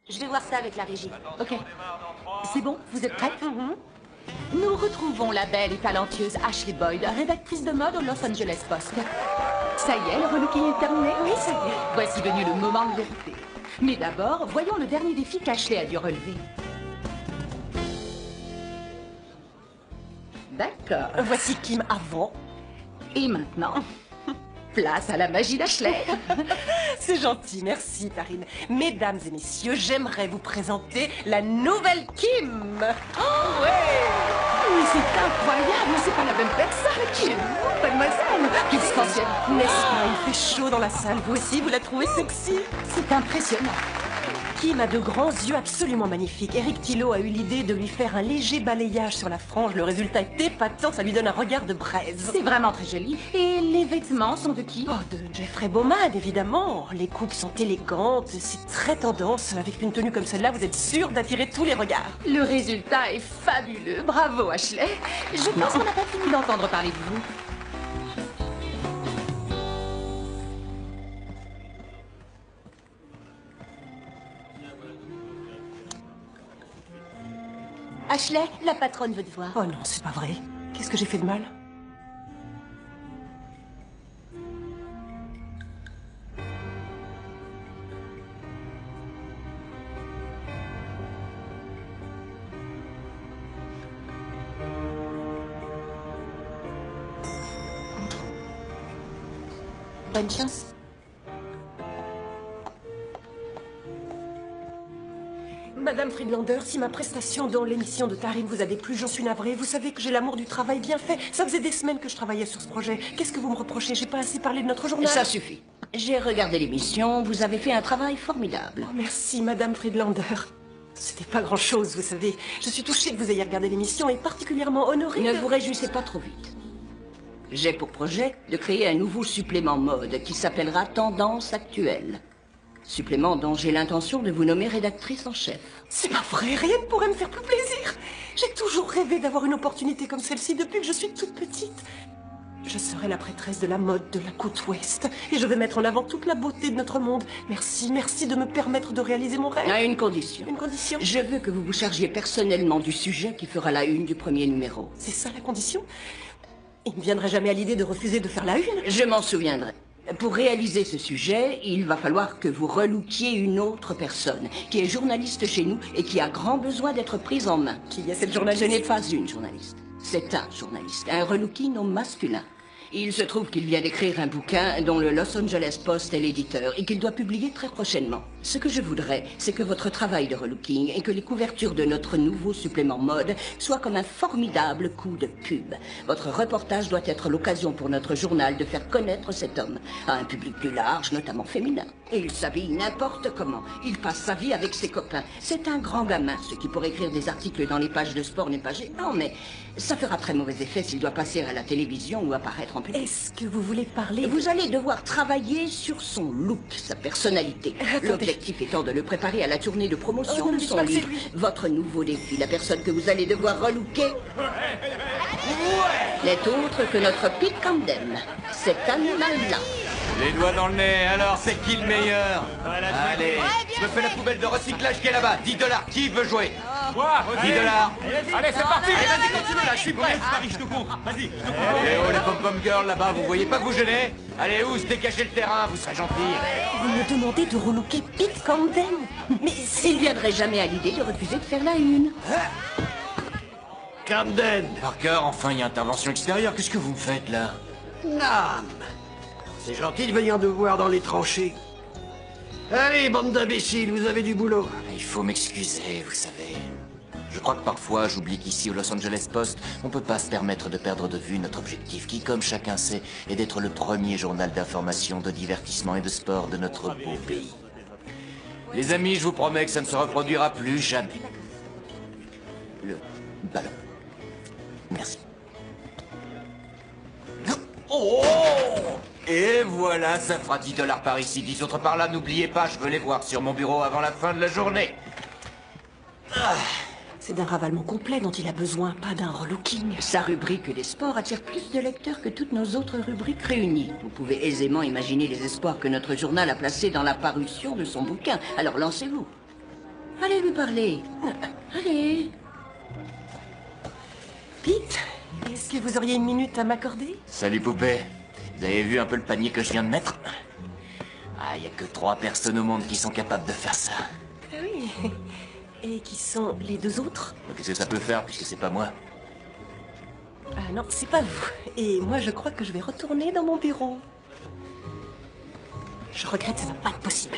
Je vais voir ça avec la régie. Ok. C'est bon, vous êtes prêtes? Nous retrouvons la belle et talentueuse Ashley Boyd, rédactrice de mode au Los Angeles Post. Ça y est, le relooking est terminé? Oui, ça y est. Voici venu le moment de vérité. Mais d'abord, voyons le dernier défi qu'Ashley a dû relever. D'accord. Voici Kim avant. Et maintenant, place à la magie d'Ashley. C'est gentil, merci Tarine. Mesdames et messieurs, j'aimerais vous présenter la nouvelle Kim. Oh ouais! Mais c'est incroyable, c'est pas la même personne. Qui êtes-vous, mademoiselle? Quelle sensation. N'est-ce pas? Il fait chaud dans la salle. Vous aussi, vous la trouvez sexy? C'est impressionnant. Kim a de grands yeux absolument magnifiques. Eric Thillot a eu l'idée de lui faire un léger balayage sur la frange. Le résultat est épatant, ça lui donne un regard de braise. C'est vraiment très joli. Et les vêtements sont de qui? Oh, de Jeffrey Bowman, évidemment. Les coupes sont élégantes, c'est très tendance. Avec une tenue comme celle-là, vous êtes sûr d'attirer tous les regards. Le résultat est fabuleux. Bravo, Ashley. Je pense qu'on n'a pas fini d'entendre parler de vous. Ashley, la patronne veut te voir. Oh non, c'est pas vrai. Qu'est-ce que j'ai fait de mal? Bonne chance. Madame Friedlander, si ma prestation dans l'émission de Tarine vous a déplu, j'en suis navrée. Vous savez que j'ai l'amour du travail bien fait. Ça faisait des semaines que je travaillais sur ce projet. Qu'est-ce que vous me reprochez? J'ai pas assez parlé de notre journal. Ça suffit. J'ai regardé l'émission, vous avez fait un travail formidable. Oh, merci, Madame Friedlander. C'était pas grand-chose, vous savez. Je suis touchée que vous ayez regardé l'émission et particulièrement honorée Ne de... vous réjouissez pas trop vite. J'ai pour projet de créer un nouveau supplément mode qui s'appellera Tendance Actuelle. Supplément dont j'ai l'intention de vous nommer rédactrice en chef. C'est pas vrai, rien ne pourrait me faire plus plaisir. J'ai toujours rêvé d'avoir une opportunité comme celle-ci depuis que je suis toute petite. Je serai la prêtresse de la mode de la côte ouest et je vais mettre en avant toute la beauté de notre monde. Merci, merci de me permettre de réaliser mon rêve. À une condition. Une condition? Je veux que vous vous chargiez personnellement du sujet qui fera la une du premier numéro. C'est ça la condition? Il ne viendrait jamais à l'idée de refuser de faire la une? Je m'en souviendrai. Pour réaliser ce sujet, il va falloir que vous relookiez une autre personne qui est journaliste chez nous et qui a grand besoin d'être prise en main. Qui est cette Ce journaliste? n'est pas une journaliste, c'est un journaliste, un relooking au masculin. Il se trouve qu'il vient d'écrire un bouquin dont le Los Angeles Post est l'éditeur et qu'il doit publier très prochainement. Ce que je voudrais, c'est que votre travail de relooking et que les couvertures de notre nouveau supplément mode soient comme un formidable coup de pub. Votre reportage doit être l'occasion pour notre journal de faire connaître cet homme à un public plus large, notamment féminin. Et il s'habille n'importe comment. Il passe sa vie avec ses copains. C'est un grand gamin, ce qui pour écrire des articles dans les pages de sport n'est pas gênant, mais ça fera très mauvais effet s'il doit passer à la télévision ou apparaître en public. Est-ce que vous voulez parler? Vous allez devoir travailler sur son look, sa personnalité. Attendez. L'objectif étant de le préparer à la tournée de promotion Oh, ne de dites son pas que c'est livre. lui. Votre nouveau défi, la personne que vous allez devoir relooker, n'est autre que notre Pete Camden, cet animal-là. Les doigts dans le nez, alors c'est qui le meilleur? Allez, je me fais la poubelle de recyclage qui est là-bas. 10 $, qui veut jouer? Quoi? 10 $. Allez, c'est parti! Allez, vas-y, continue là, je suis prêt. Paris, je te cours. Vas-y, je te cours. Eh oh, les pom-pom girls là-bas, vous voyez pas que vous gênez? Allez, où se décachez le terrain, vous serez gentils. Vous me demandez de relooker Pete Camden? Mais c'est... Il viendrait jamais à l'idée de refuser de faire la une. Camden. Parker, enfin, il y a intervention extérieure. Qu'est-ce que vous me faites là? Nam! C'est gentil de venir nous voir dans les tranchées. Allez, bande d'imbéciles, vous avez du boulot. Il faut m'excuser, vous savez. Je crois que parfois, j'oublie qu'ici, au Los Angeles Post, on peut pas se permettre de perdre de vue notre objectif, qui, comme chacun sait, est d'être le premier journal d'information, de divertissement et de sport de notre beau pays. Les amis, je vous promets que ça ne se reproduira plus jamais. Le ballon. Merci. Oh! Et voilà, ça fera 10 $ par ici, 10 autres par là. N'oubliez pas, je veux les voir sur mon bureau avant la fin de la journée. C'est d'un ravalement complet dont il a besoin, pas d'un relooking. Sa rubrique des sports attire plus de lecteurs que toutes nos autres rubriques réunies. Vous pouvez aisément imaginer les espoirs que notre journal a placés dans la parution de son bouquin. Alors lancez-vous. Allez lui parler. Allez. Pete, est-ce que vous auriez une minute à m'accorder? Salut poupée. Vous avez vu un peu le panier que je viens de mettre? Ah, y a que 3 personnes au monde qui sont capables de faire ça. Ah oui. Et qui sont les 2 autres? Qu'est-ce que ça peut faire puisque c'est pas moi? Ah non, c'est pas vous. Et moi, je crois que je vais retourner dans mon bureau. Je regrette, ça va pas être possible.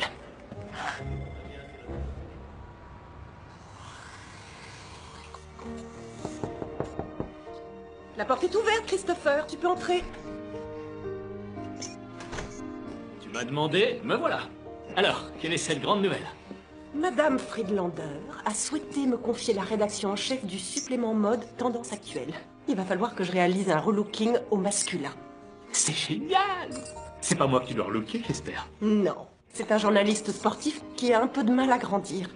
La porte est ouverte, Christopher. Tu peux entrer. Tu m'as demandé, me voilà. Alors, quelle est cette grande nouvelle? Madame Friedlander a souhaité me confier la rédaction en chef du supplément mode Tendance Actuelle. Il va falloir que je réalise un relooking au masculin. C'est génial! C'est pas moi qui dois relooker, j'espère. Non, c'est un journaliste sportif qui a un peu de mal à grandir.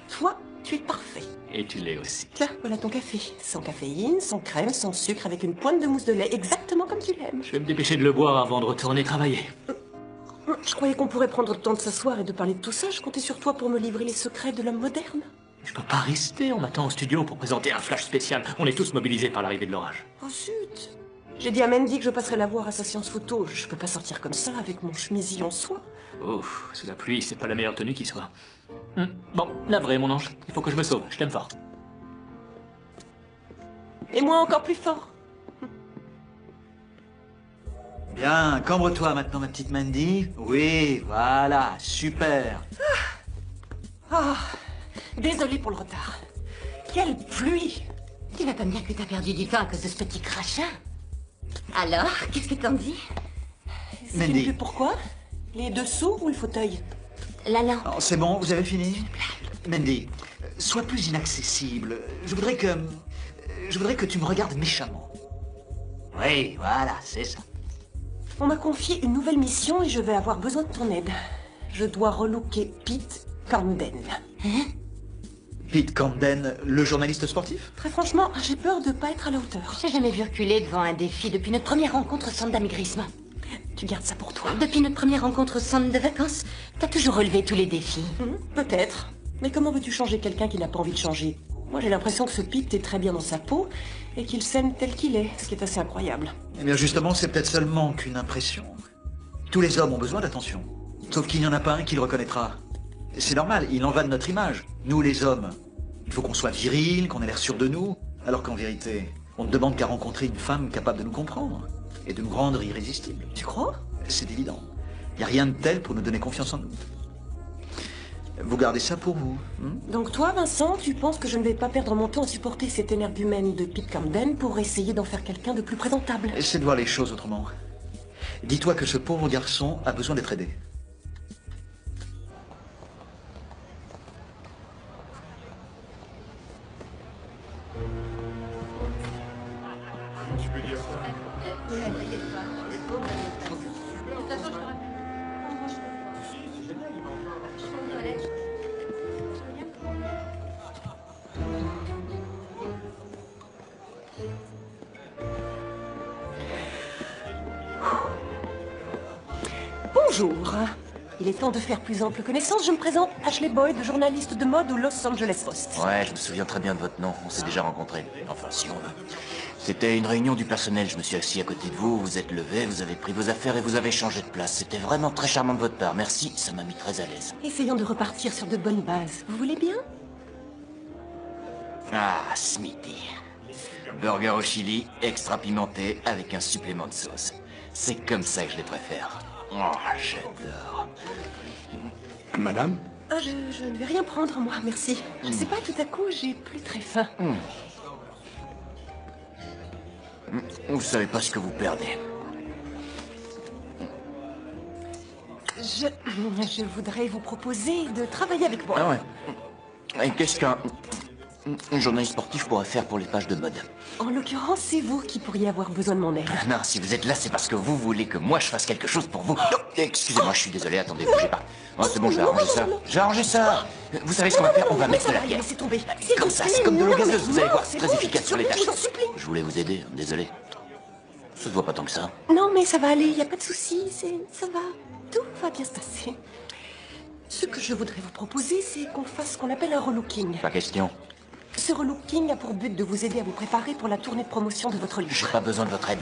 Toi, tu es parfait. Et tu l'es aussi. Tiens, voilà ton café. Sans caféine, sans crème, sans sucre, avec une pointe de mousse de lait, exactement comme tu l'aimes. Je vais me dépêcher de le boire avant de retourner travailler. Je croyais qu'on pourrait prendre le temps de s'asseoir et de parler de tout ça. Je comptais sur toi pour me livrer les secrets de l'homme moderne. Je peux pas rester, on m'attend au studio pour présenter un flash spécial. On est tous mobilisés par l'arrivée de l'orage. Oh zut! J'ai dit à Mandy que je passerais la voir à sa séance photo. Je peux pas sortir comme ça avec mon chemisier en soie. Ouf, sous la pluie, c'est pas la meilleure tenue qui soit. Bon, navré mon ange, il faut que je me sauve, je t'aime fort. Et moi encore plus fort. Bien, cambre-toi maintenant, ma petite Mandy. Oui, voilà, super. Ah, désolée pour le retard. Quelle pluie! Tu vas pas me dire que t'as perdu du temps à cause de ce petit crachin? Alors, qu'est-ce que t'en dis? C'est Mandy. plus pourquoi? Les dessous ou le fauteuil? La lampe. Oh, c'est bon, vous avez fini? Mandy, sois plus inaccessible. Je voudrais que tu me regardes méchamment. Oui, voilà, c'est ça. On m'a confié une nouvelle mission et je vais avoir besoin de ton aide. Je dois relooker Pete Camden. Pete Camden, le journaliste sportif? Très franchement, j'ai peur de pas être à la hauteur. J'ai jamais vu reculer devant un défi depuis notre première rencontre au centre d'amaigrisme. Tu gardes ça pour toi. Depuis notre première rencontre au centre de vacances, t'as toujours relevé tous les défis. Peut-être. Mais comment veux-tu changer quelqu'un qui n'a pas envie de changer? Moi, j'ai l'impression que ce Pete est très bien dans sa peau et qu'il s'aime tel qu'il est, ce qui est assez incroyable. Eh bien justement, c'est peut-être seulement qu'une impression. Tous les hommes ont besoin d'attention. Sauf qu'il n'y en a pas un qui le reconnaîtra. C'est normal, il en va de notre image. Nous les hommes, il faut qu'on soit viril, qu'on ait l'air sûr de nous. Alors qu'en vérité, on ne demande qu'à rencontrer une femme capable de nous comprendre. Et de nous rendre irrésistibles. Tu crois? C'est évident. Il n'y a rien de tel pour nous donner confiance en nous. Vous gardez ça pour vous. Donc toi, Vincent, tu penses que je ne vais pas perdre mon temps à supporter cette énergumène de Pete Camden pour essayer d'en faire quelqu'un de plus présentable? Essaie de voir les choses autrement. Dis-toi que ce pauvre garçon a besoin d'être aidé. Bonjour. Il est temps de faire plus ample connaissance. Je me présente, Ashley Boyd, journaliste de mode au Los Angeles Post. Ouais, je me souviens très bien de votre nom. On s'est déjà rencontrés. Enfin, si on veut. C'était une réunion du personnel. Je me suis assis à côté de vous, vous êtes levé, vous avez pris vos affaires et vous avez changé de place. C'était vraiment très charmant de votre part. Merci, ça m'a mis très à l'aise. Essayons de repartir sur de bonnes bases. Vous voulez bien? Ah, Smithy. Burger au chili, extra pimenté, avec un supplément de sauce. C'est comme ça que je les préfère. Oh, j'adore. Madame? Ah, je ne vais rien prendre, moi, merci. Je sais pas, tout à coup, j'ai plus très faim. Vous savez pas ce que vous perdez. Je voudrais vous proposer de travailler avec moi. Ah ouais. Et qu'est-ce qu'un journaliste sportif pourrait faire pour les pages de mode? En l'occurrence, c'est vous qui pourriez avoir besoin de mon aide. Non, si vous êtes là, c'est parce que vous voulez que moi je fasse quelque chose pour vous. Non, excusez-moi, je suis désolé, attendez, bougez pas. Oh, c'est bon, je vais arranger ça. Je vais arranger ça. Vous savez ce qu'on va faire? On va mettre de la bière. Laissez tomber. Comme ça, c'est comme de l'eau gazeuse, vous allez voir, c'est très bon, efficace sur les je taches. vous en supplie. Je voulais vous aider, désolé. Ça se voit pas tant que ça. Non, mais ça va aller, il n'y a pas de souci, ça va. Tout va bien se passer. Ce que je voudrais vous proposer, c'est qu'on fasse ce qu'on appelle un relooking. Pas question. Ce relooking a pour but de vous aider à vous préparer pour la tournée de promotion de votre livre. J'ai pas besoin de votre aide.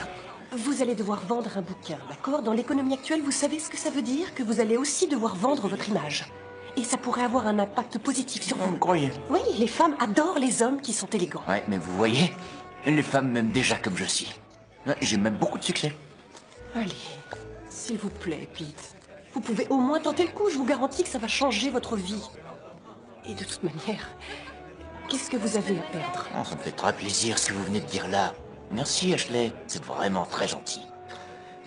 Vous allez devoir vendre un bouquin, d'accord? Dans l'économie actuelle, vous savez ce que ça veut dire? Que vous allez aussi devoir vendre votre image. Et ça pourrait avoir un impact positif sur vous. Vous croyez? Oui, les femmes adorent les hommes qui sont élégants. Ouais, mais vous voyez, les femmes m'aiment déjà comme je suis. Ouais, j'ai même beaucoup de succès. Allez, s'il vous plaît, Pete. Vous pouvez au moins tenter le coup, je vous garantis que ça va changer votre vie. Et de toute manière, qu'est-ce que vous avez à perdre? Oh, ça me fait très plaisir si vous venez de dire là. Merci, Ashley. C'est vraiment très gentil.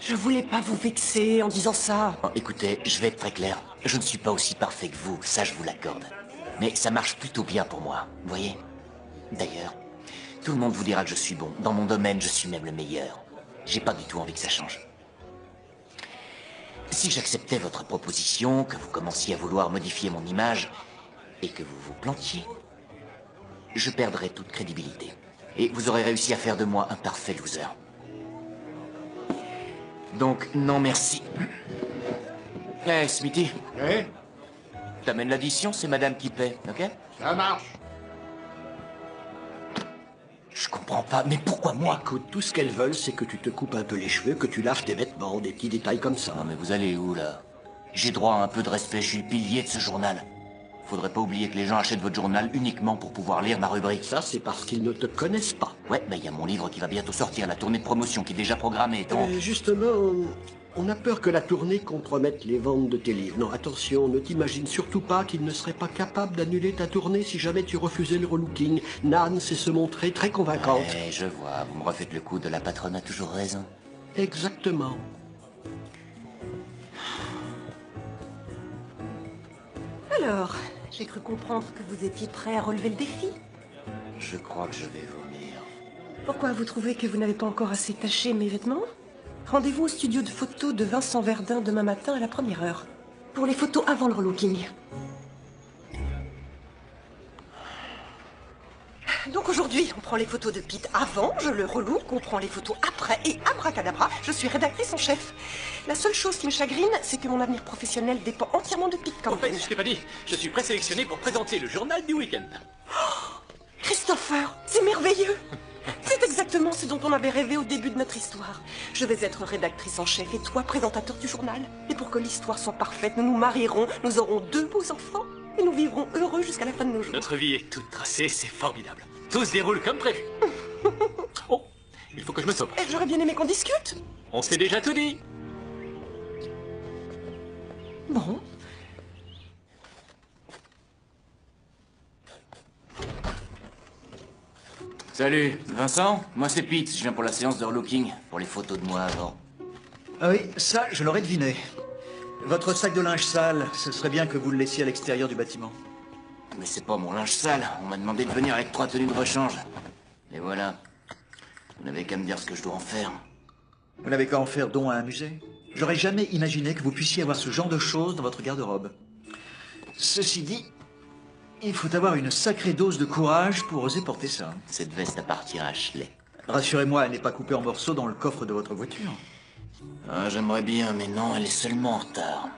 Je voulais pas vous vexer en disant ça. Oh, écoutez, je vais être très clair. Je ne suis pas aussi parfait que vous, ça je vous l'accorde. Mais ça marche plutôt bien pour moi, vous voyez? D'ailleurs, tout le monde vous dira que je suis bon. Dans mon domaine, je suis même le meilleur. J'ai pas du tout envie que ça change. Si j'acceptais votre proposition, que vous commenciez à vouloir modifier mon image, et que vous vous plantiez, je perdrais toute crédibilité. Et vous aurez réussi à faire de moi un parfait loser. Donc, non merci. Eh, Smithy, Eh? t'amènes l'addition, c'est madame qui paie, ok? Ça marche. Je comprends pas, mais pourquoi moi? Écoute, tout ce qu'elles veulent, c'est que tu te coupes un peu les cheveux, que tu laves tes vêtements, des petits détails comme ça. Non mais vous allez où, là? J'ai droit à un peu de respect, je suis le pilier de ce journal. Faudrait pas oublier que les gens achètent votre journal uniquement pour pouvoir lire ma rubrique. Ça, c'est parce qu'ils ne te connaissent pas. Ouais, mais il y a mon livre qui va bientôt sortir, la tournée de promotion qui est déjà programmée, donc... Justement, on a peur que la tournée compromette les ventes de tes livres. Non, attention, ne t'imagine surtout pas qu'il ne serait pas capable d'annuler ta tournée si jamais tu refusais le relooking. Nan sait se montrer très convaincante. Eh, je vois, vous me refaites le coup de la patronne a toujours raison. Exactement. Alors, j'ai cru comprendre que vous étiez prêt à relever le défi. Je crois que je vais vomir. Pourquoi vous trouvez que vous n'avez pas encore assez taché mes vêtements? Rendez-vous au studio de photos de Vincent Verdun demain matin à la 1er heure. Pour les photos avant le relooking. Donc aujourd'hui, on prend les photos de Pete avant, je le relook, on prend les photos après et abracadabra, je suis rédactrice en chef. La seule chose qui me chagrine, c'est que mon avenir professionnel dépend entièrement de Pete En Campbell. fait, je t'ai pas dit, je suis présélectionné pour présenter le journal du week-end. Christopher, c'est merveilleux. C'est exactement ce dont on avait rêvé au début de notre histoire. Je vais être rédactrice en chef et toi présentateur du journal. Et pour que l'histoire soit parfaite, nous nous marierons, nous aurons 2 beaux enfants et nous vivrons heureux jusqu'à la fin de nos jours. Notre vie est toute tracée, c'est formidable. Tout se déroule comme prévu. Oh, il faut que je me sauve. Et j'aurais bien aimé qu'on discute. On s'est déjà tout dit. Bon. Salut, Vincent, moi c'est Pete, je viens pour la séance de relooking, pour les photos de moi avant. Ah oui, ça, je l'aurais deviné. Votre sac de linge sale, ce serait bien que vous le laissiez à l'extérieur du bâtiment. Mais c'est pas mon linge sale, on m'a demandé de venir avec 3 tenues de rechange. Et voilà, vous n'avez qu'à me dire ce que je dois en faire. Vous n'avez qu'à en faire don à un musée. J'aurais jamais imaginé que vous puissiez avoir ce genre de choses dans votre garde-robe. Ceci dit, il faut avoir une sacrée dose de courage pour oser porter ça. Cette veste appartient à Ashley. Rassurez-moi, elle n'est pas coupée en morceaux dans le coffre de votre voiture. Ah, j'aimerais bien, mais non, elle est seulement en retard.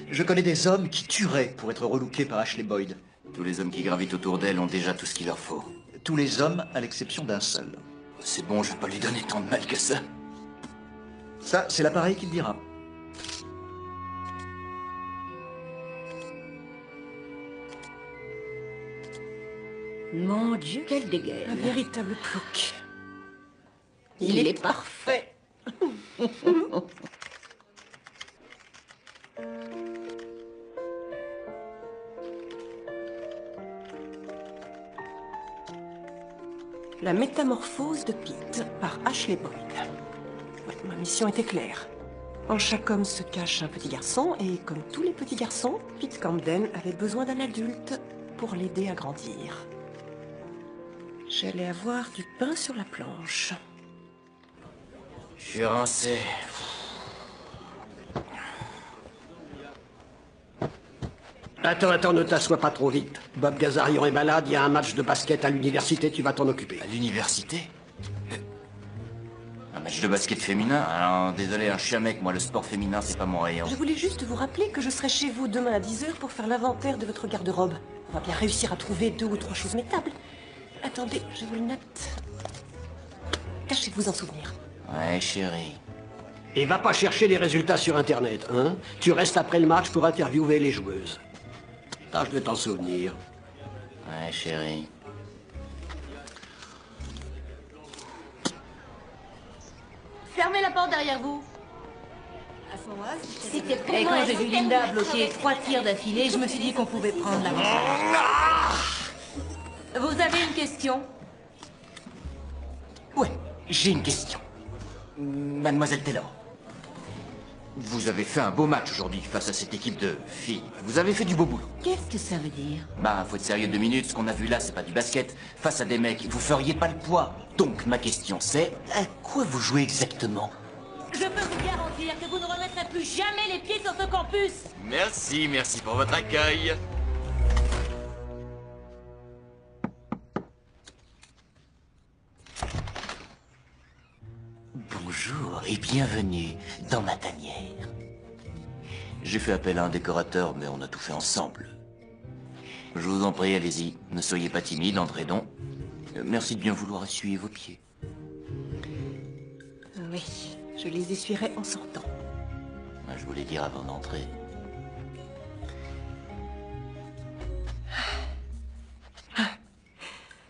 Je connais des hommes qui tueraient pour être relookés par Ashley Boyd. Tous les hommes qui gravitent autour d'elle ont déjà tout ce qu'il leur faut. Tous les hommes, à l'exception d'un seul. C'est bon, je vais pas lui donner tant de mal que ça. Ça, c'est l'appareil qui le dira. Mon Dieu, quelle dégaine. Un véritable plouc. Il est parfait. La métamorphose de Pete par Ashley Boyd. Ouais, ma mission était claire. En chaque homme se cache un petit garçon, et comme tous les petits garçons, Pete Camden avait besoin d'un adulte pour l'aider à grandir. J'allais avoir du pain sur la planche. Je suis rincé. Attends, ne t'assois pas trop vite. Bob Gazarian est malade, il y a un match de basket à l'université, tu vas t'en occuper. À l'université? match de basket féminin? Alors, désolé, je suis un mec, moi, le sport féminin, c'est pas mon rayon. Je voulais juste vous rappeler que je serai chez vous demain à 10h pour faire l'inventaire de votre garde-robe. On va bien réussir à trouver 2 ou 3 choses métables. Attendez, je vous le note. Tâchez-vous en souvenir. Ouais, chérie. Et va pas chercher les résultats sur Internet, hein? Tu restes après le match pour interviewer les joueuses. Tâche de t'en souvenir. Ouais, chérie. Fermez la porte derrière vous. C'était pour moi. Et quand j'ai vu Linda bloquer 3 tirs d'affilée, je me suis dit qu'on pouvait prendre la Vous avez une question? Ouais, j'ai une question. Mademoiselle Taylor. Vous avez fait un beau match aujourd'hui face à cette équipe de filles. Vous avez fait du beau boulot. Qu'est-ce que ça veut dire? Bah, faut être sérieux 2 minutes. Ce qu'on a vu là, c'est pas du basket. Face à des mecs, vous feriez pas le poids. Donc, ma question, c'est à quoi vous jouez exactement? Je peux vous garantir que vous ne remettrez plus jamais les pieds sur ce campus. Merci pour votre accueil. Bonjour et bienvenue dans ma tanière. J'ai fait appel à un décorateur, mais on a tout fait ensemble. Je vous en prie, allez-y. Ne soyez pas timide, entrez donc. Merci de bien vouloir essuyer vos pieds. Oui, je les essuierai en sortant. Je voulais dire avant d'entrer.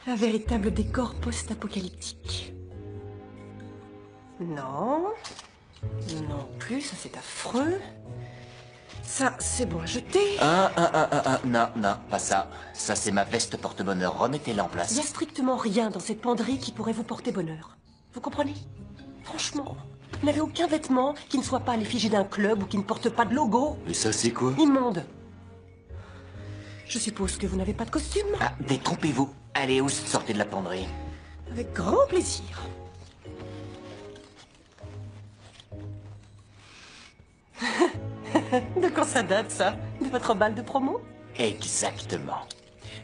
Un véritable décor post-apocalyptique. Non. Non plus, ça c'est affreux. Ça, c'est bon à jeter. Non, pas ça. Ça, c'est ma veste porte-bonheur. Remettez-la en Il n'y a place. strictement rien dans cette penderie qui pourrait vous porter bonheur. Vous comprenez? Franchement, vous n'avez aucun vêtement qui ne soit pas à l'effigie d'un club ou qui ne porte pas de logo. Mais ça, c'est quoi? Immonde. Je suppose que vous n'avez pas de costume? Ah, détrompez-vous. Allez, Oust, sortez de la penderie. Avec grand plaisir. De quand ça date, ça? De votre bal de promo? Exactement.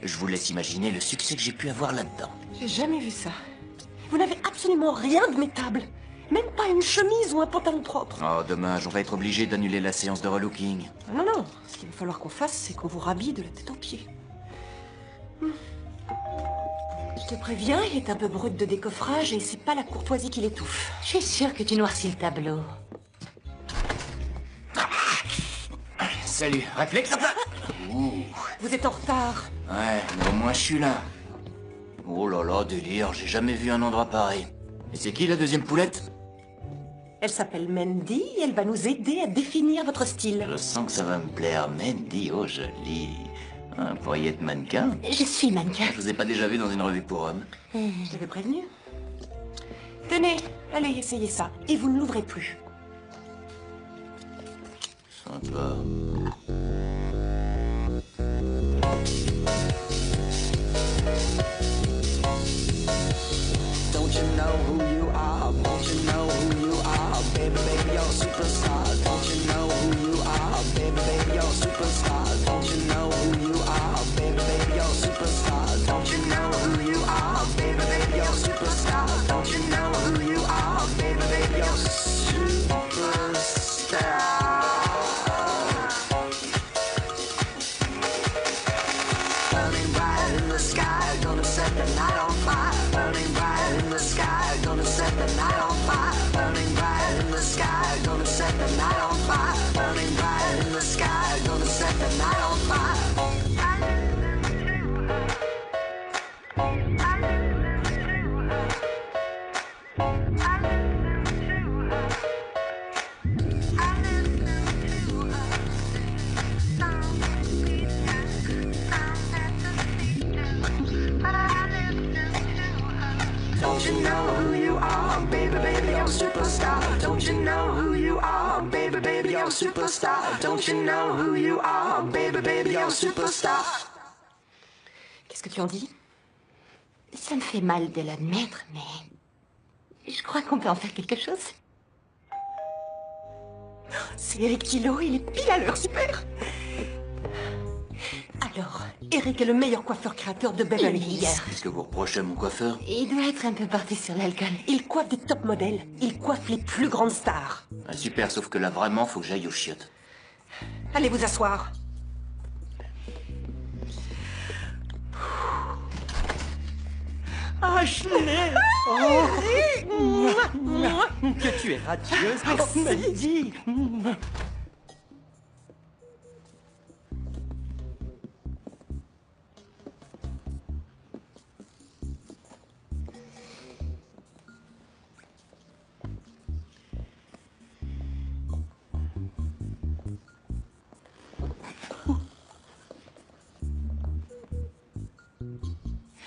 Je vous laisse imaginer le succès que j'ai pu avoir là-dedans. J'ai jamais vu ça. Vous n'avez absolument rien de métable. Même pas une chemise ou un pantalon propre. Oh, dommage, on va être obligé d'annuler la séance de relooking. Non, non. Ce qu'il va falloir qu'on fasse, c'est qu'on vous rhabille de la tête aux pieds. Je te préviens, il est un peu brut de décoffrage et c'est pas la courtoisie qui l'étouffe. Je suis sûre que tu noircis le tableau. Salut, réflexe. Ouh. Vous êtes en retard. Ouais, mais au moins je suis là. Oh là là, délire, j'ai jamais vu un endroit pareil. Et c'est qui la deuxième poulette? Elle s'appelle Mandy et elle va nous aider à définir votre style. Je sens que ça va me plaire. Mandy, oh joli. Vous pourriez être mannequin? Je suis mannequin. Je vous ai pas déjà vu dans une revue pour hommes. Je l'avais prévenu. Tenez, allez, essayez ça. Et vous ne l'ouvrez plus. Sympa. Don't you know who you are? Don't you know who you are? Baby, baby, you're a superstar. Don't you know who you are? Baby, baby, you're a superstar. Don't you know who you are? Baby, baby, you're a superstar. Don't you know who you are? Baby, baby, you're a superstar. Don't you know who you are? Baby, baby, you're a superstar. Burning bright in the sky, gonna set the night on fire. Burning bright in the sky, gonna set the night on fire. Burning bright in the sky, gonna set the night on fire. Burning bright in the sky, gonna set the night on fire. Don't you know who you are, baby, baby, you're a superstar. Don't you know who you are, baby, baby, you're a superstar. Don't you know who you are, baby, baby, you're a superstar. Qu'est-ce que tu en dis? Ça me fait mal de l'admettre, mais je crois qu'on peut en faire quelque chose. C'est Eric Kilo, il est pile à l'heure, super. Alors, Eric est le meilleur coiffeur créateur de Beverly Hills. Qu'est-ce que vous reprochez à mon coiffeur? Il doit être un peu porté sur l'alcool. Il coiffe des top modèles. Il coiffe les plus grandes stars. Ah, super, sauf que là, vraiment, faut que j'aille aux chiottes. Allez vous asseoir. Ashley! Oh! Que tu es radieuse! Merci!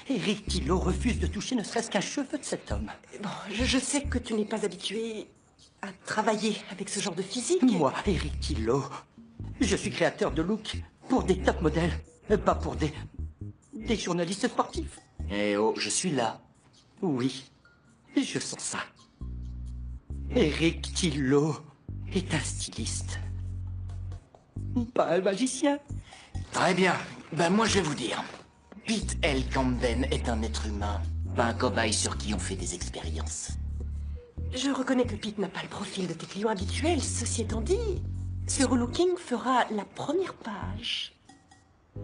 Eric Tillot refuse de toucher ne serait-ce qu'un cheveu de cet homme. Bon, je sais que tu n'es pas habitué à travailler avec ce genre de physique. Moi, Eric Tillot, je suis créateur de looks pour des top modèles, pas pour des journalistes sportifs. Eh oh, je suis là. Oui, je sens ça. Eric Tillot est un styliste, pas un magicien. Très bien. Ben moi, je vais vous dire. Pete L. Camden est un être humain, pas un cobaye sur qui on fait des expériences. Je reconnais que Pete n'a pas le profil de tes clients habituels. Ceci étant dit, ce relooking fera la première page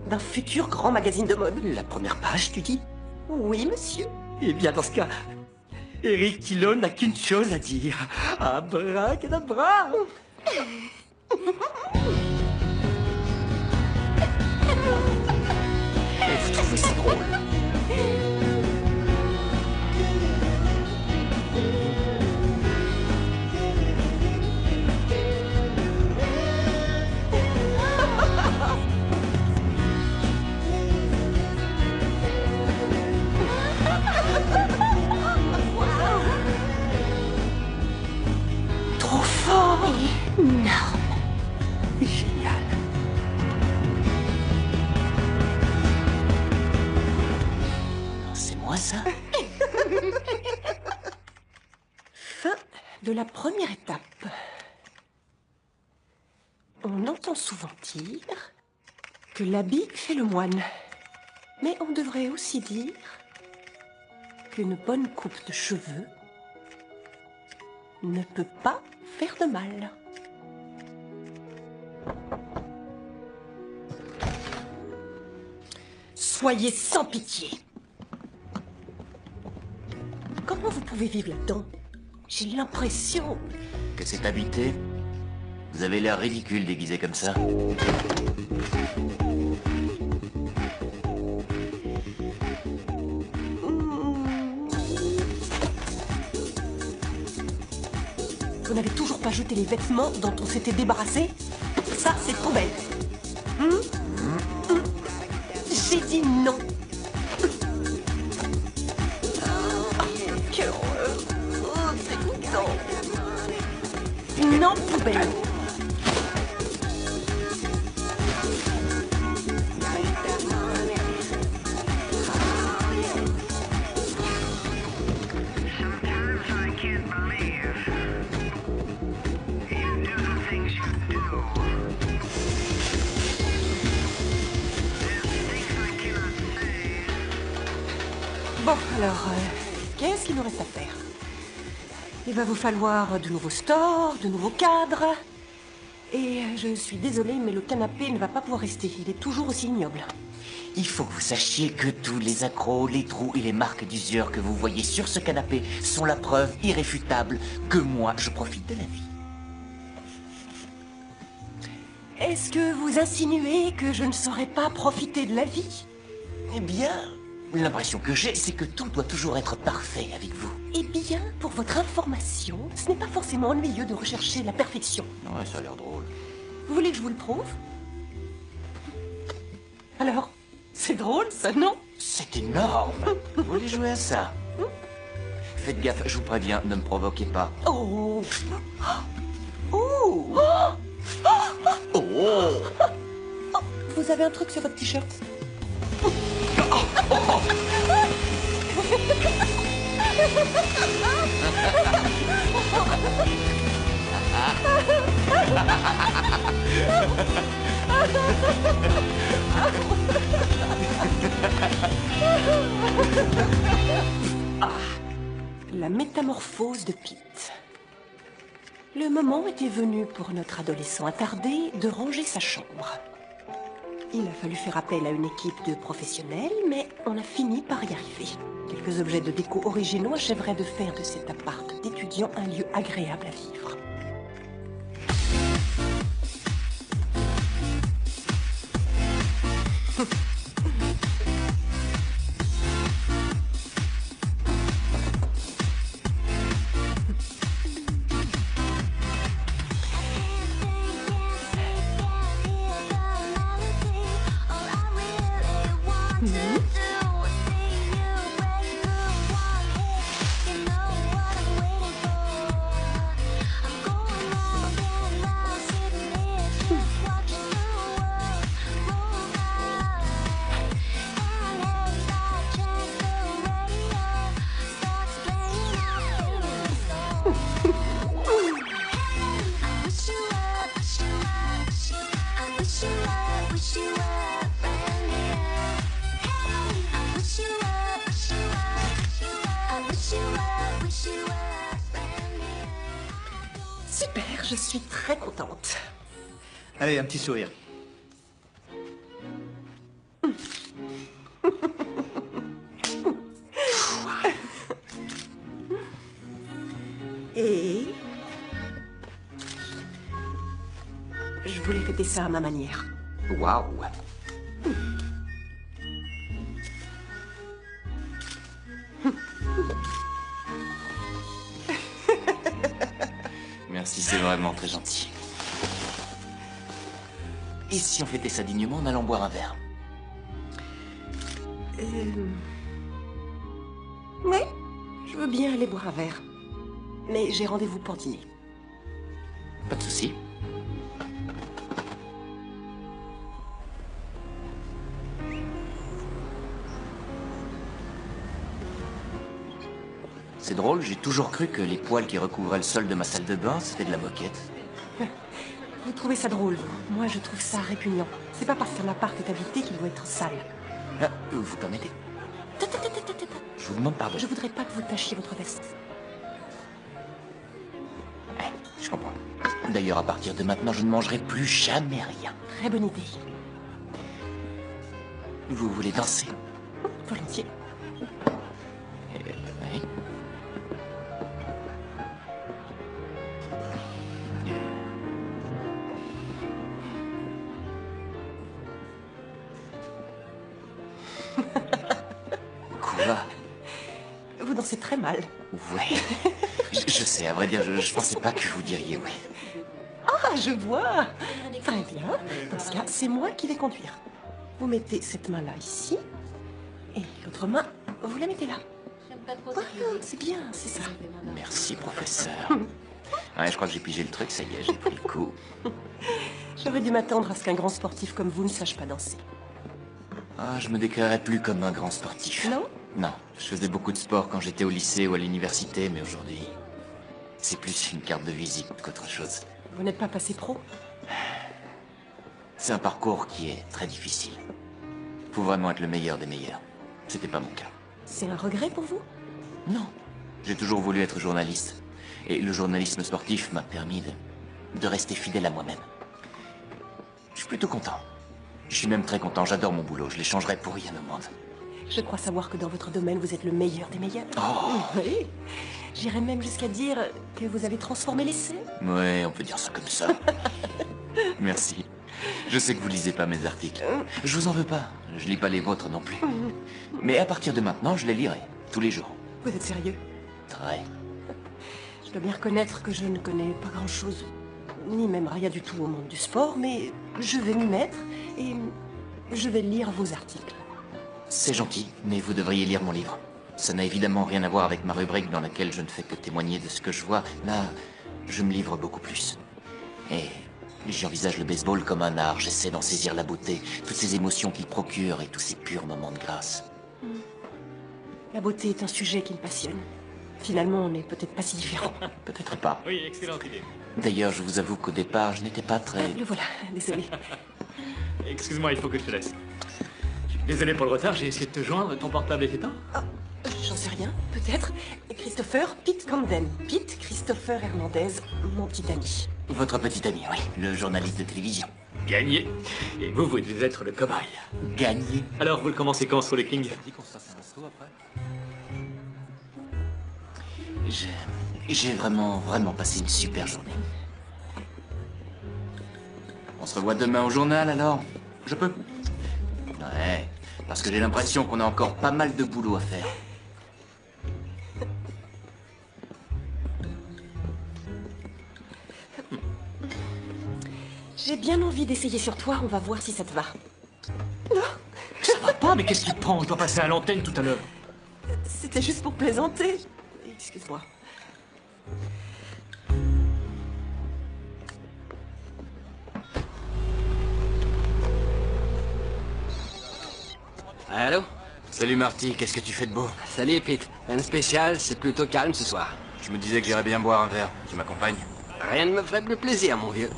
d'un futur grand magazine de mode. La première page, tu dis? Oui, monsieur. Eh bien, dans ce cas, Eric Tillot n'a qu'une chose à dire. Abracadabra! Vous trouvez ça drôle? Trop fort! Énorme. Génial. C'est moi, ça? Fin de la première étape. On entend souvent dire que l'habit fait le moine. Mais on devrait aussi dire qu'une bonne coupe de cheveux ne peut pas faire de mal. Soyez sans pitié. Comment vous pouvez vivre là-dedans? J'ai l'impression... Que c'est habité? Vous avez l'air ridicule déguisé comme ça. Vous n'avez toujours pas jeté les vêtements dont on s'était débarrassé? Ça, c'est poubelle. J'ai dit non. Quelle horreur. Oh, c'est dégoûtant. Non, poubelle. Bon, alors, qu'est-ce qu'il nous reste à faire? Il va vous falloir de nouveaux stores, de nouveaux cadres. Et je suis désolée, mais le canapé ne va pas pouvoir rester. Il est toujours aussi ignoble. Il faut que vous sachiez que tous les accros, les trous et les marques d'usure que vous voyez sur ce canapé sont la preuve irréfutable que moi, je profite de la vie. Est-ce que vous insinuez que je ne saurais pas profiter de la vie? Eh bien, l'impression que j'ai, c'est que tout doit toujours être parfait avec vous. Eh bien, pour votre information, ce n'est pas forcément ennuyeux de rechercher la perfection. Ouais, ça a l'air drôle. Vous voulez que je vous le prouve? Alors, c'est drôle, ça, non? C'est énorme. Vous voulez jouer à ça? Faites gaffe, je vous préviens, ne me provoquez pas. Oh! Oh! Oh! Vous avez un truc sur votre t-shirt? La métamorphose de Pete. Le moment était venu pour notre adolescent attardé de ranger sa chambre. Il a fallu faire appel à une équipe de professionnels, mais on a fini par y arriver. Quelques objets de déco originaux achèveraient de faire de cet appart d'étudiant un lieu agréable à vivre. Super, je suis très contente. Allez, un petit sourire. Et... je voulais fêter ça à ma manière. Waouh. Merci, c'est vraiment très gentil. Et si on fêtait ça dignement en allant boire un verre? Ouais, je veux bien aller boire un verre. Mais j'ai rendez-vous pour dîner. Pas de souci. C'est drôle, j'ai toujours cru que les poils qui recouvraient le sol de ma salle de bain, c'était de la moquette. Vous trouvez ça drôle, vous? Moi, je trouve ça répugnant. C'est pas parce qu'un appart est habité qu'il doit être sale. Ah, vous permettez? Je vous demande pardon. Je voudrais pas que vous tachiez votre veste. Je comprends. D'ailleurs, à partir de maintenant, je ne mangerai plus jamais rien. Très bonne idée. Vous voulez danser? Volontiers. Oui. Quoi? Vous dansez très mal. Ouais. Je sais, à vrai dire, je pensais pas que vous diriez oui. Ah, je vois. Très bien. Dans ce cas, c'est moi qui vais conduire. Vous mettez cette main-là ici. Et l'autre main, vous la mettez là. Voilà, c'est bien, c'est ça. Merci, professeur. Ouais, je crois que j'ai pigé le truc, ça y est, j'ai pris le coup. J'aurais dû m'attendre à ce qu'un grand sportif comme vous ne sache pas danser. Ah, je me déclarais plus comme un grand sportif. Non? Non, je faisais beaucoup de sport quand j'étais au lycée ou à l'université, mais aujourd'hui, c'est plus une carte de visite qu'autre chose. Vous n'êtes pas passé pro? C'est un parcours qui est très difficile. Faut vraiment être le meilleur des meilleurs. C'était pas mon cas. C'est un regret pour vous? Non. J'ai toujours voulu être journaliste. Et le journalisme sportif m'a permis de rester fidèle à moi-même. Je suis plutôt content. Je suis même très content, j'adore mon boulot. Je l'échangerais pour rien au monde. Je crois savoir que dans votre domaine, vous êtes le meilleur des meilleurs. Oh. Oui. J'irais même jusqu'à dire que vous avez transformé l'essai. Ouais, on peut dire ça comme ça. Merci. Je sais que vous lisez pas mes articles. Je vous en veux pas. Je lis pas les vôtres non plus. Mais à partir de maintenant, je les lirai. Tous les jours. Vous êtes sérieux? Très. Je dois bien reconnaître que je ne connais pas grand-chose, ni même rien du tout au monde du sport, mais je vais m'y mettre et je vais lire vos articles. C'est gentil, mais vous devriez lire mon livre. Ça n'a évidemment rien à voir avec ma rubrique dans laquelle je ne fais que témoigner de ce que je vois. Là, je me livre beaucoup plus. Et j'envisage le baseball comme un art. J'essaie d'en saisir la beauté, toutes ces émotions qu'il procure et tous ces purs moments de grâce. La beauté est un sujet qui me passionne. Finalement, on n'est peut-être pas si différents. Peut-être pas. Oui, excellente idée. D'ailleurs, je vous avoue qu'au départ, je n'étais pas très... Le voilà, désolé. Excuse-moi, il faut que je te laisse. Désolé pour le retard, j'ai essayé de te joindre, ton portable est éteint? J'en sais rien, peut-être. Christopher Pete Camden. Pete Christopher Hernandez, mon petit ami. Votre petit ami, oui, le journaliste de télévision. Gagné. Et vous, vous devez être le cobaye. Gagné. Alors, vous le commencez quand, Soul King? J'ai vraiment passé une super journée. On se revoit demain au journal, alors? Je peux? Ouais, parce que j'ai l'impression qu'on a encore pas mal de boulot à faire. J'ai bien envie d'essayer sur toi, on va voir si ça te va. Ça va pas, mais qu'est-ce qui te prend? Je dois passer à l'antenne tout à l'heure. C'était juste pour plaisanter. Excuse-moi. Allô? Salut Marty, qu'est-ce que tu fais de beau? Salut Pete. Rien de spécial, c'est plutôt calme ce soir. Je me disais que j'irais bien boire un verre. Tu m'accompagnes? Rien ne me ferait plus plaisir, mon vieux.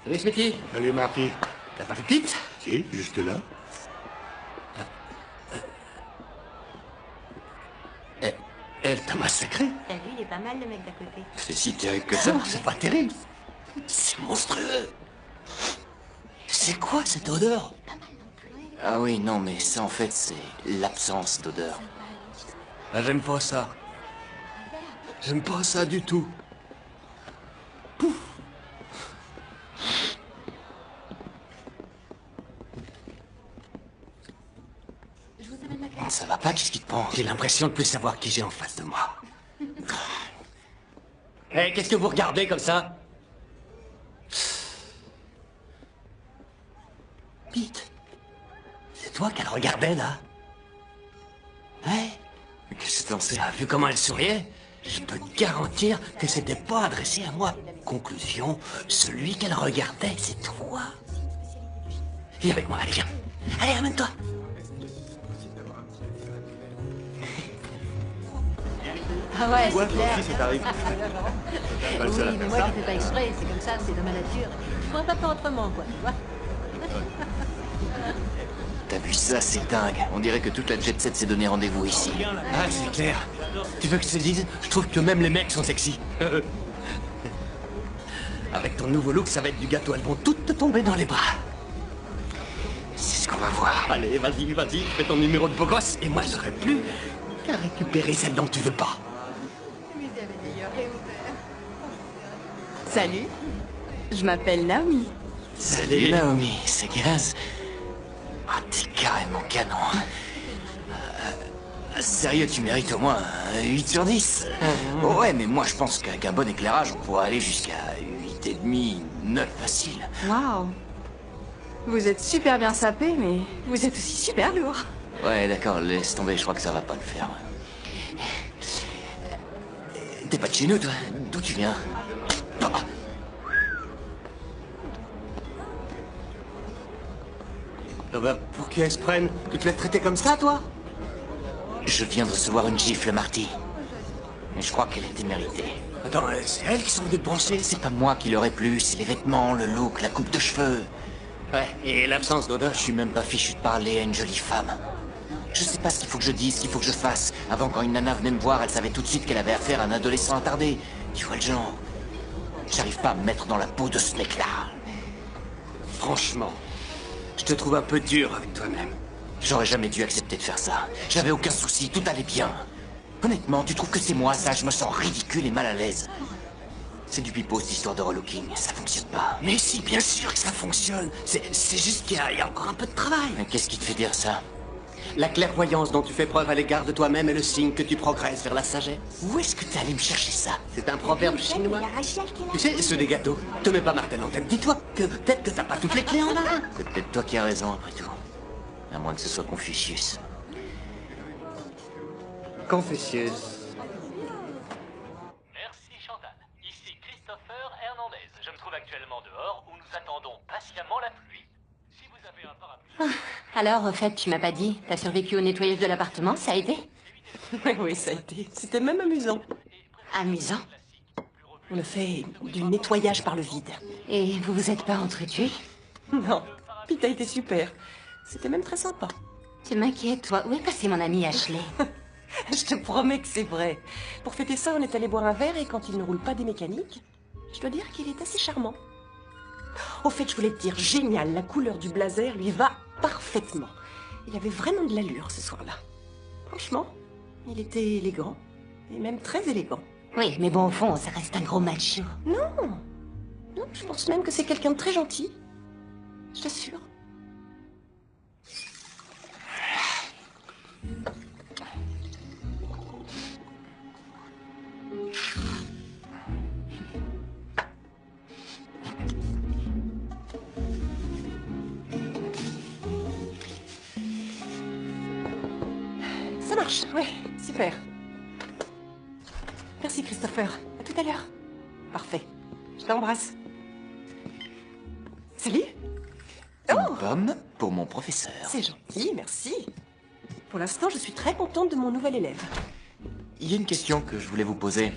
Salut Smithy. Salut Marty. T'as pas vu Pete? Si, juste là. Elle t'a massacré. T'as vu, il est pas mal le mec d'à côté. C'est si terrible que ça? C'est pas terrible. C'est monstrueux. C'est quoi cette odeur? Ah oui, non, mais ça en fait, c'est l'absence d'odeur. Ah, j'aime pas ça. J'aime pas ça du tout. Ça va pas, qu'est-ce qui te prend? J'ai l'impression de plus savoir qui j'ai en face de moi. Hé, qu'est-ce que vous regardez comme ça? Pete, c'est toi qu'elle regardait, là? Hein? Qu'est-ce que t'en sais? T'as vu comment elle souriait? Je peux te garantir que c'était pas adressé à moi. Conclusion, celui qu'elle regardait, c'est toi. Viens avec moi, allez, viens. Allez, amène-toi. Ah ouais, c'est clair. Si, ça t'arrive. Oui, mais moi, je fais pas exprès, c'est comme ça, c'est dans ma nature. Je pourrais pas faire autrement, quoi, tu vois. T'as vu ça, c'est dingue. On dirait que toute la jet set s'est donné rendez-vous ici. Ah, c'est clair. Tu veux que je te dise? Je trouve que même les mecs sont sexy. Avec ton nouveau look, ça va être du gâteau. Elles vont toutes te tomber dans les bras. C'est ce qu'on va voir. Allez, vas-y, fais ton numéro de beau gosse. Et moi, j'aurai plus qu'à récupérer celle dont tu veux pas. Salut, je m'appelle Naomi. Salut Naomi, c'est Gaz. Ah, t'es carrément canon. Sérieux, tu mérites au moins un 8 sur 10. Ouais, mais moi je pense qu'avec un bon éclairage, on pourrait aller jusqu'à 8,5, 9 facile. Waouh. Vous êtes super bien sapé, mais vous êtes aussi super lourd. Ouais, d'accord, laisse tomber, je crois que ça va pas le faire. T'es pas de chez nous, toi? D'où tu viens? Ah. Ah bah, pour qui elles se prennent? Tu te laisses traiter comme ça, toi? Je viens de recevoir une gifle, Marty. Mais je crois qu'elle était méritée. Attends, c'est elles qui sont venues te brancher? C'est pas moi qui l'aurais plu, c'est les vêtements, le look, la coupe de cheveux. Ouais, et l'absence d'odeur? Je suis même pas fichu de parler à une jolie femme. Je sais pas ce qu'il faut que je dise, ce qu'il faut que je fasse. Avant, quand une nana venait me voir, elle savait tout de suite qu'elle avait affaire à un adolescent attardé. Tu vois le genre? J'arrive pas à me mettre dans la peau de ce mec-là. Franchement, je te trouve un peu dur avec toi-même. J'aurais jamais dû accepter de faire ça. J'avais aucun souci, tout allait bien. Honnêtement, tu trouves que c'est moi, ça? Je me sens ridicule et mal à l'aise. C'est du pipeau, cette histoire de relooking. Ça fonctionne pas. Mais si, bien sûr que ça fonctionne. C'est juste qu'il y a encore un peu de travail. Mais qu'est-ce qui te fait dire ça? La clairvoyance dont tu fais preuve à l'égard de toi-même est le signe que tu progresses vers la sagesse. Où est-ce que t'es allé me chercher ça? C'est un proverbe chinois. Tu sais, ceux des gâteaux. Te mets pas Martel en tête. Dis-toi que peut-être que t'as pas toutes les clés en main. C'est peut-être toi qui as raison, après tout. À moins que ce soit Confucius. Confucius. Merci Chantal. Ici Christopher Hernandez. Je me trouve actuellement dehors où nous attendons patiemment la pluie. Si vous avez un parapluie... Alors, au fait, tu m'as pas dit, t'as survécu au nettoyage de l'appartement, ça a aidé? Oui, oui, ça a été. C'était même amusant. Amusant. On a fait du nettoyage par le vide. Et vous vous êtes pas entretués? Non, Pete a été super. C'était même très sympa. Tu m'inquiètes, toi. Où est passé mon ami Ashley? Je te promets que c'est vrai. Pour fêter ça, on est allé boire un verre et quand il ne roule pas des mécaniques, je dois dire qu'il est assez charmant. Au fait, je voulais te dire, génial, la couleur du blazer lui va parfaitement. Il avait vraiment de l'allure ce soir-là. Franchement, il était élégant, et même très élégant. Oui, mais bon, au fond, ça reste un gros macho. Non, non, je pense même que c'est quelqu'un de très gentil. Je t'assure. Ça marche, ouais, super. Merci Christopher, à tout à l'heure. Parfait, je t'embrasse. Salut. Une pomme pour mon professeur. C'est gentil, merci. Pour l'instant, je suis très contente de mon nouvel élève. Il y a une question que je voulais vous poser.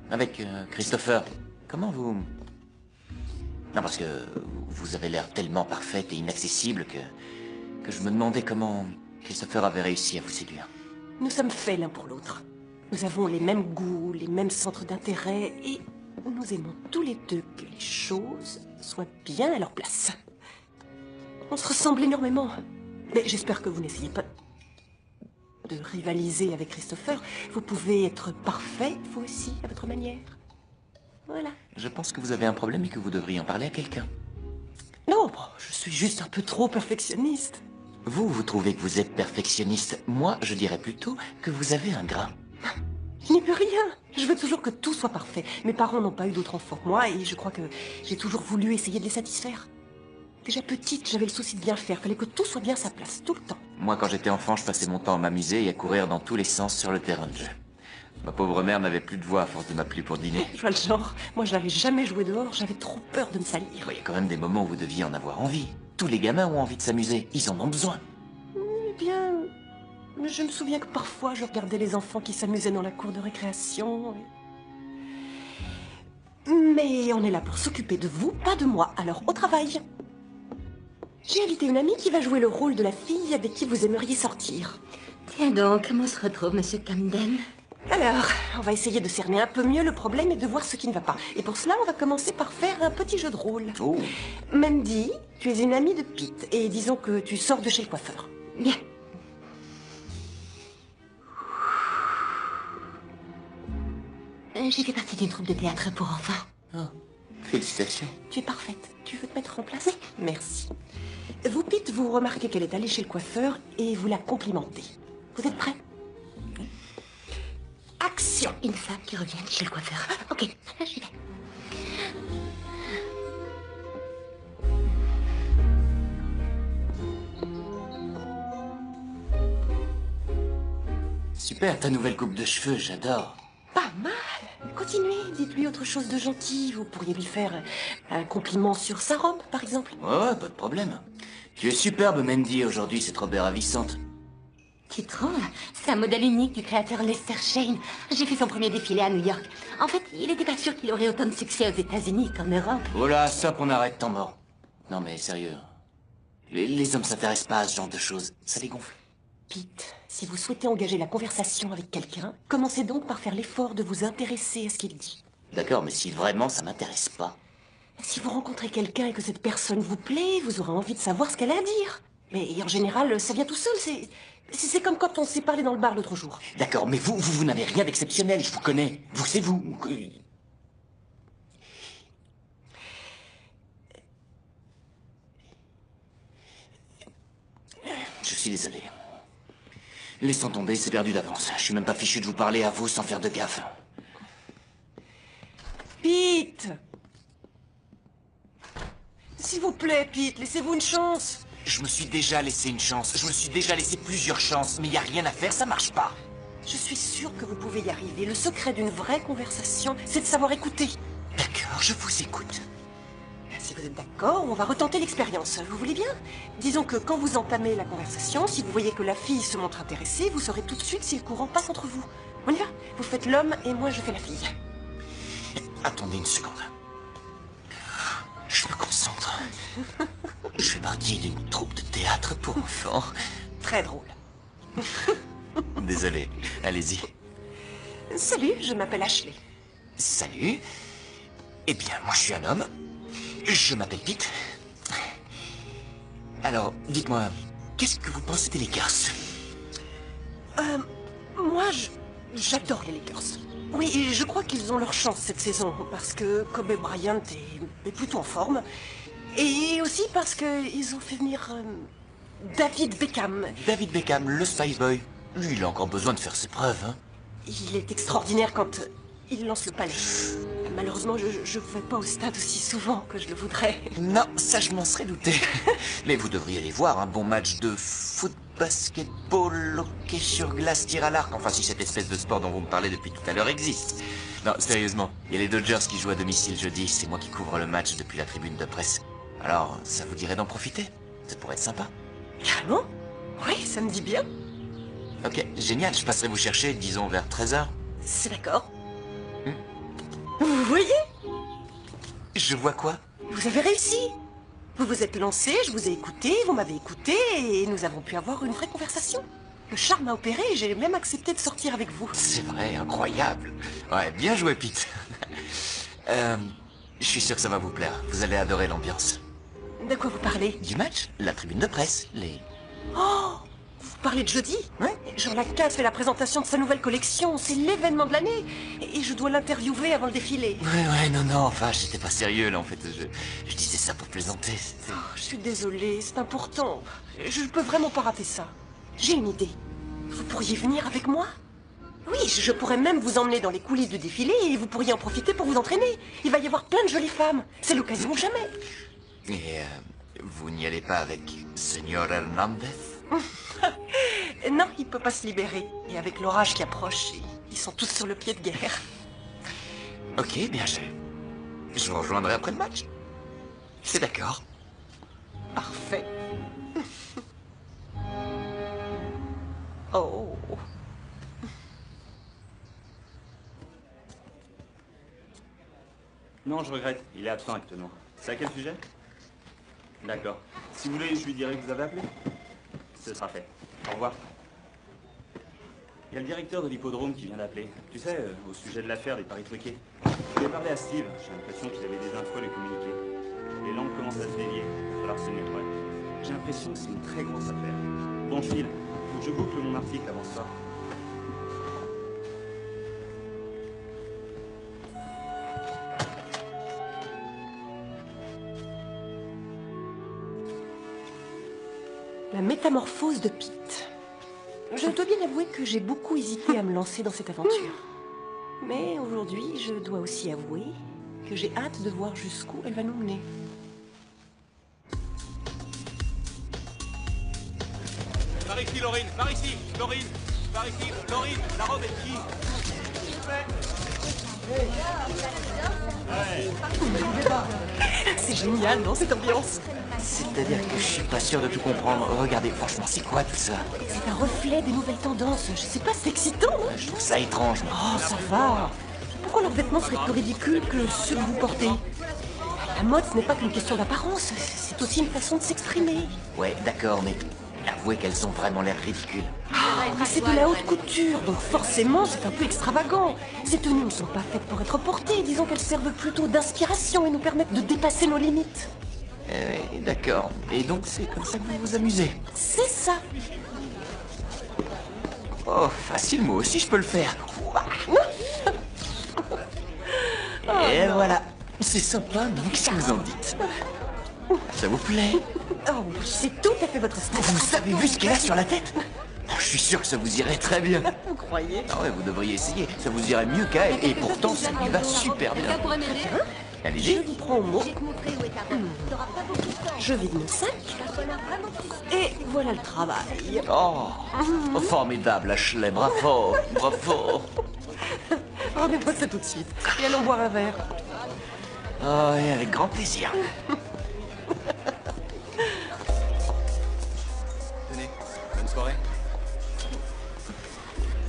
Avec Christopher, comment vous... Non, parce que vous avez l'air tellement parfaite et inaccessible que je me demandais comment Christopher avait réussi à vous séduire. Nous sommes faits l'un pour l'autre. Nous avons les mêmes goûts, les mêmes centres d'intérêt et nous aimons tous les deux que les choses soient bien à leur place. On se ressemble énormément. Mais j'espère que vous n'essayez pas de rivaliser avec Christopher. Vous pouvez être parfait, vous aussi, à votre manière. Voilà. Je pense que vous avez un problème et que vous devriez en parler à quelqu'un. Non, bon, je suis juste un peu trop perfectionniste. Vous trouvez que vous êtes perfectionniste. Moi, je dirais plutôt que vous avez un grain. Je n'y peux rien. Je veux toujours que tout soit parfait. Mes parents n'ont pas eu d'autres enfants que moi et je crois que j'ai toujours voulu essayer de les satisfaire. Déjà petite, j'avais le souci de bien faire. Fallait que tout soit bien à sa place, tout le temps. Moi, quand j'étais enfant, je passais mon temps à m'amuser et à courir dans tous les sens sur le terrain de jeu. Ma pauvre mère n'avait plus de voix à force de m'appeler pour dîner. Je vois le genre. Moi, je n'avais jamais joué dehors. J'avais trop peur de me salir. Il y a quand même des moments où vous deviez en avoir envie. Tous les gamins ont envie de s'amuser. Ils en ont besoin. Eh bien, je me souviens que parfois, je regardais les enfants qui s'amusaient dans la cour de récréation. Mais on est là pour s'occuper de vous, pas de moi. Alors, au travail. J'ai invité une amie qui va jouer le rôle de la fille avec qui vous aimeriez sortir. Tiens donc, comment on se retrouve, monsieur Camden? Alors, on va essayer de cerner un peu mieux le problème et de voir ce qui ne va pas. Et pour cela, on va commencer par faire un petit jeu de rôle. Oh. Mandy, tu es une amie de Pete et disons que tu sors de chez le coiffeur. Bien. J'ai fait partie d'une troupe de théâtre pour enfants. Oh. Félicitations. Tu es parfaite. Tu veux te mettre en place? Merci. Vous, Pete, vous remarquez qu'elle est allée chez le coiffeur et vous la complimentez. Vous êtes prêts? Action! Une femme qui revient chez le coiffeur. Ok, j'y vais. Super, ta nouvelle coupe de cheveux, j'adore. Pas mal. Continuez, dites-lui autre chose de gentil. Vous pourriez lui faire un compliment sur sa robe, par exemple. Ouais, pas de problème. Tu es superbe, Mandy, aujourd'hui, cette robe est ravissante. Tu trouves? C'est un modèle unique du créateur Lester Shane. J'ai fait son premier défilé à New York. En fait, il n'était pas sûr qu'il aurait autant de succès aux États-Unis qu'en Europe. Oh là, stop, on arrête, temps mort. Non mais sérieux. Les hommes s'intéressent pas à ce genre de choses. Ça les gonfle. Pete, si vous souhaitez engager la conversation avec quelqu'un, commencez donc par faire l'effort de vous intéresser à ce qu'il dit. D'accord, mais si vraiment ça m'intéresse pas... Si vous rencontrez quelqu'un et que cette personne vous plaît, vous aurez envie de savoir ce qu'elle a à dire. Mais en général, ça vient tout seul, c'est comme quand on s'est parlé dans le bar l'autre jour. D'accord, mais vous n'avez rien d'exceptionnel, je vous connais. Vous, c'est vous. Je suis désolé. Laissons tomber, c'est perdu d'avance. Je suis même pas fichu de vous parler à vous sans faire de gaffe. Pete! S'il vous plaît, Pete, laissez-vous une chance. Je me suis déjà laissé une chance. Je me suis déjà laissé plusieurs chances. Mais y a rien à faire, ça marche pas. Je suis sûre que vous pouvez y arriver. Le secret d'une vraie conversation, c'est de savoir écouter. D'accord, je vous écoute. si vous êtes d'accord, on va retenter l'expérience. Vous voulez bien? Disons que quand vous entamez la conversation, si vous voyez que la fille se montre intéressée, vous saurez tout de suite si le courant passe entre vous. On y va? Vous faites l'homme et moi je fais la fille. Attendez une seconde. Je me concentre. Je fais partie d'une troupe de théâtre pour enfants. Très drôle. Désolé, allez-y. Salut, je m'appelle Ashley. Salut. Eh bien, moi je suis un homme. Je m'appelle Pete. Alors, dites-moi, qu'est-ce que vous pensez des Lakers? Moi, j'adore les Lakers. Oui, et je crois qu'ils ont leur chance cette saison, parce que Kobe Bryant est plutôt en forme. Et aussi parce qu'ils ont fait venir David Beckham. David Beckham, le Spice Boy. Lui, il a encore besoin de faire ses preuves, hein. Il est extraordinaire quand il lance le palais. Malheureusement, je ne vais pas au stade aussi souvent que je le voudrais. Non, ça je m'en serais douté. Mais vous devriez aller voir un bon match de foot, basketball, hockey sur glace, tir à l'arc. Enfin, si cette espèce de sport dont vous me parlez depuis tout à l'heure existe. Non, sérieusement, il y a les Dodgers qui jouent à domicile jeudi. C'est moi qui couvre le match depuis la tribune de presse. Alors, ça vous dirait d'en profiter? Ça pourrait être sympa. Carrément? Oui, ça me dit bien. Ok, génial, je passerai vous chercher, disons vers 13h. C'est d'accord. Vous voyez? Je vois quoi? Vous avez réussi. Vous vous êtes lancé, je vous ai écouté, vous m'avez écouté, et nous avons pu avoir une vraie conversation. Le charme a opéré et j'ai même accepté de sortir avec vous. C'est vrai, incroyable. Ouais, bien joué, Pete. Je suis sûr que ça va vous plaire. Vous allez adorer l'ambiance. De quoi vous parlez? Du match? La tribune de presse, les... Oh! Vous parlez de jeudi? Ouais. Jean Lacaze fait la présentation de sa nouvelle collection. C'est l'événement de l'année. Et je dois l'interviewer avant le défilé. Ouais, non, enfin, j'étais pas sérieux, là, en fait. Je disais ça pour plaisanter. Oh, je suis désolée, c'est important. Je peux vraiment pas rater ça. J'ai une idée. Vous pourriez venir avec moi? Oui, je pourrais même vous emmener dans les coulisses du défilé et vous pourriez en profiter pour vous entraîner. Il va y avoir plein de jolies femmes. C'est l'occasion ou jamais. Et vous n'y allez pas avec Señor Hernandez? Non, il peut pas se libérer. Et avec l'orage qui approche, ils sont tous sur le pied de guerre. Ok, bien, je vous rejoindrai après le match. C'est d'accord. Parfait. Oh. Non, je regrette. Il est absent actuellement. C'est à quel sujet? D'accord. Si vous voulez, je lui dirai que vous avez appelé. Ce sera fait. Au revoir. Il y a le directeur de l'hippodrome qui vient d'appeler. Tu sais, au sujet de l'affaire des paris truqués. Je vais parler à Steve. J'ai l'impression qu'ils avaient des infos à lui communiquer. Les langues commencent à se délier. Il va falloir se tenir prêt. J'ai l'impression que c'est une très grosse affaire. Bon, je file. Faut que je boucle mon article avant ce soir. La métamorphose de Pete. Je dois bien avouer que j'ai beaucoup hésité à me lancer dans cette aventure. Mais aujourd'hui, je dois aussi avouer que j'ai hâte de voir jusqu'où elle va nous mener. Par ici, Laurine, par ici, Laurine, par ici, Laurine, la robe est qui? S'il vous plaît. C'est génial, non, cette ambiance? C'est-à-dire que je suis pas sûr de tout comprendre. Regardez, franchement, c'est quoi tout ça? C'est un reflet des nouvelles tendances. Je sais pas, c'est excitant, non? Je trouve ça étrange. Oh, ça va. Pourquoi leurs vêtements seraient plus ridicules que ceux que vous portez? La mode, ce n'est pas qu'une question d'apparence. C'est aussi une façon de s'exprimer. Ouais, d'accord, mais avouez qu'elles ont vraiment l'air ridicules. Mais c'est de la haute couture, donc forcément, c'est un peu extravagant. Ces tenues ne sont pas faites pour être portées. Disons qu'elles servent plutôt d'inspiration et nous permettent de dépasser nos limites. D'accord. Et donc, c'est comme ça que vous vous amusez? C'est ça. Oh, facile, moi aussi je peux le faire. Et voilà. C'est sympa, non? Qu'est-ce que vous en dites? Ça vous plaît? Oh, c'est tout à fait votre style. Vous avez vu ce qu'elle a sur la tête? Je suis sûr que ça vous irait très bien. Vous croyez? Ah ouais, vous devriez essayer. Ça vous irait mieux qu'à elle. Et pourtant, ça lui va super bien. Allez-y. Je vous prends au mot. Je vide mon sac. Et voilà le travail. Oh, formidable, Ashley. Bravo, bravo. Rendez-moi ça tout de suite. Et allons boire un verre. Oh, et avec grand plaisir. Tenez, bonne soirée.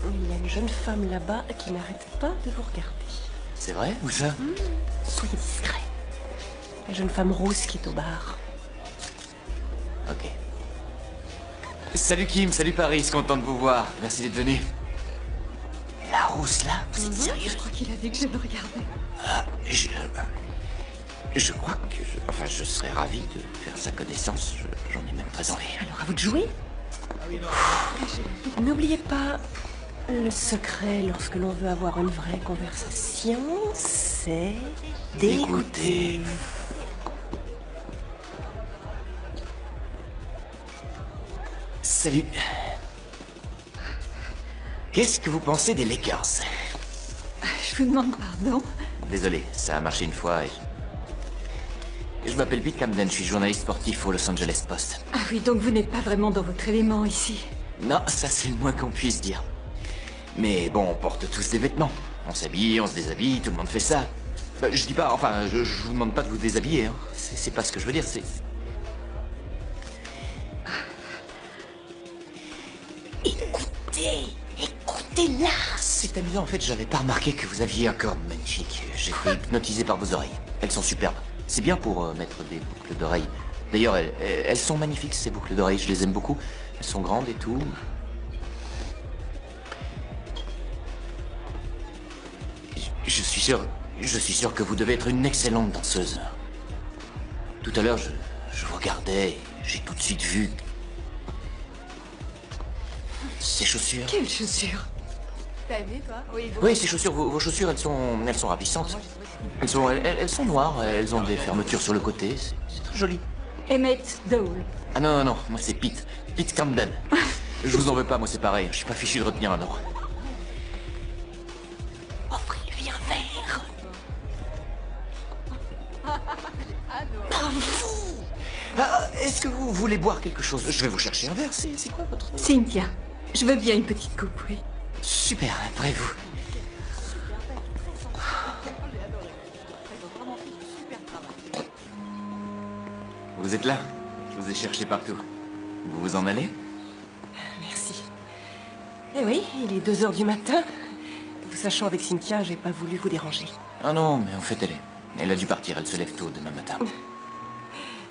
Il y a une jeune femme là-bas qui n'arrête pas de vous regarder. C'est vrai? Où ça? Soyez discret. La jeune femme rose qui est au bar. Ok. Salut Kim, salut Paris, content de vous voir. Merci d'être venu. La rousse là, vous êtes sérieux? Je crois qu'il a dit que je le regardais. Ah, je crois que je serais ravi de faire sa connaissance. J'en ai même très envie. Alors à vous de jouer. N'oubliez pas, le secret lorsque l'on veut avoir une vraie conversation, c'est d'écouter. Salut. Qu'est-ce que vous pensez des Lakers? Je vous demande pardon. Désolé, ça a marché une fois et... Je m'appelle Pete Camden, je suis journaliste sportif au Los Angeles Post. Ah oui, donc vous n'êtes pas vraiment dans votre élément ici. Non, ça c'est le moins qu'on puisse dire. Mais bon, on porte tous des vêtements. On s'habille, on se déshabille, tout le monde fait ça. Je dis pas, enfin, je vous demande pas de vous déshabiller, hein. C'est pas ce que je veux dire, c'est... Écoutez-la. C'est amusant, en fait, j'avais pas remarqué que vous aviez un corps magnifique. J'étais hypnotisé par vos oreilles. Elles sont superbes. C'est bien pour mettre des boucles d'oreilles. D'ailleurs, elles sont magnifiques, ces boucles d'oreilles, je les aime beaucoup. Elles sont grandes et tout. Je suis sûr que vous devez être une excellente danseuse. Tout à l'heure, je vous regardais et j'ai tout de suite vu... Ces chaussures. Quelles chaussures? T'as aimé, toi? Oui, ces chaussures, vos chaussures, elles sont ravissantes. Elles sont noires, elles ont des fermetures sur le côté, c'est très joli. Emmett Dole. Ah non, non, non, moi c'est Pete. Pete Camden. Je vous en veux pas, moi c'est pareil, je suis pas fichu de retenir un nom. Offrez-lui un verre. Est-ce que vous voulez boire quelque chose? Je vais vous chercher un verre, c'est quoi votre... Cynthia. Je veux bien une petite coupe, oui. Super, après vous. Vous êtes là? Je vous ai cherché partout. Vous vous en allez? Merci. Eh oui, il est 2 heures du matin. Vous sachant avec Cynthia, j'ai pas voulu vous déranger. Ah non, mais en fait elle a dû partir, elle se lève tôt demain matin.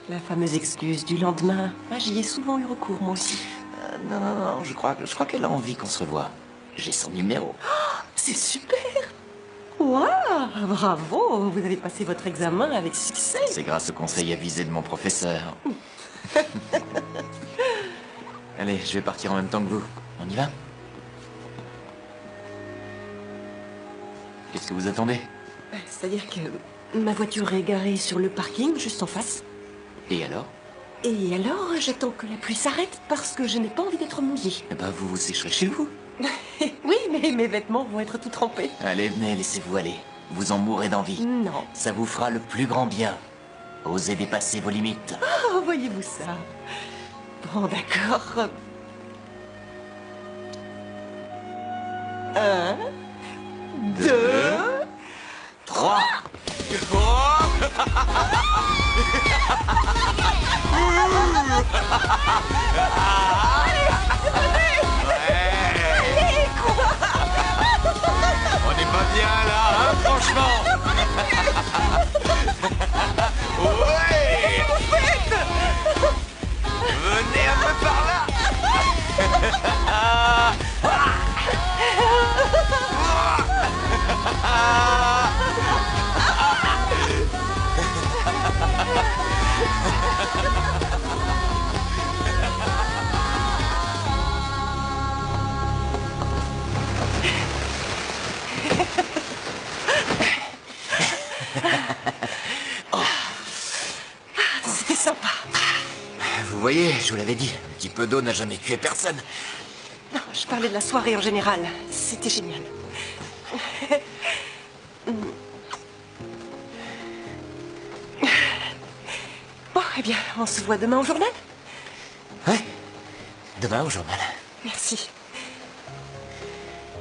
La fameuse excuse du lendemain. Ah, j'y ai souvent eu recours, moi aussi. Non, non, non, je crois qu'elle a envie qu'on se revoie. J'ai son numéro. Oh, c'est super! Waouh! Bravo! Vous avez passé votre examen avec succès. C'est grâce au conseil avisé de mon professeur. Allez, je vais partir en même temps que vous. On y va? Qu'est-ce que vous attendez? C'est-à-dire que ma voiture est garée sur le parking, juste en face. Et alors? Et alors, j'attends que la pluie s'arrête parce que je n'ai pas envie d'être mouillée. Eh ben, vous vous sécherez chez vous. Oui, mais mes vêtements vont être tout trempés. Allez, venez, laissez-vous aller. Vous en mourrez d'envie. Non. Ça vous fera le plus grand bien. Osez dépasser vos limites. Oh, voyez-vous ça. Bon, d'accord. 1, 2, 3. On n'est pas bien là, hein, franchement. Ouais. Venez un peu par là. C'était sympa. Vous voyez, je vous l'avais dit, un petit peu d'eau n'a jamais tué personne. Non, je parlais de la soirée en général. C'était génial. Bon, eh bien, on se voit demain au journal? Ouais, demain au journal. Merci.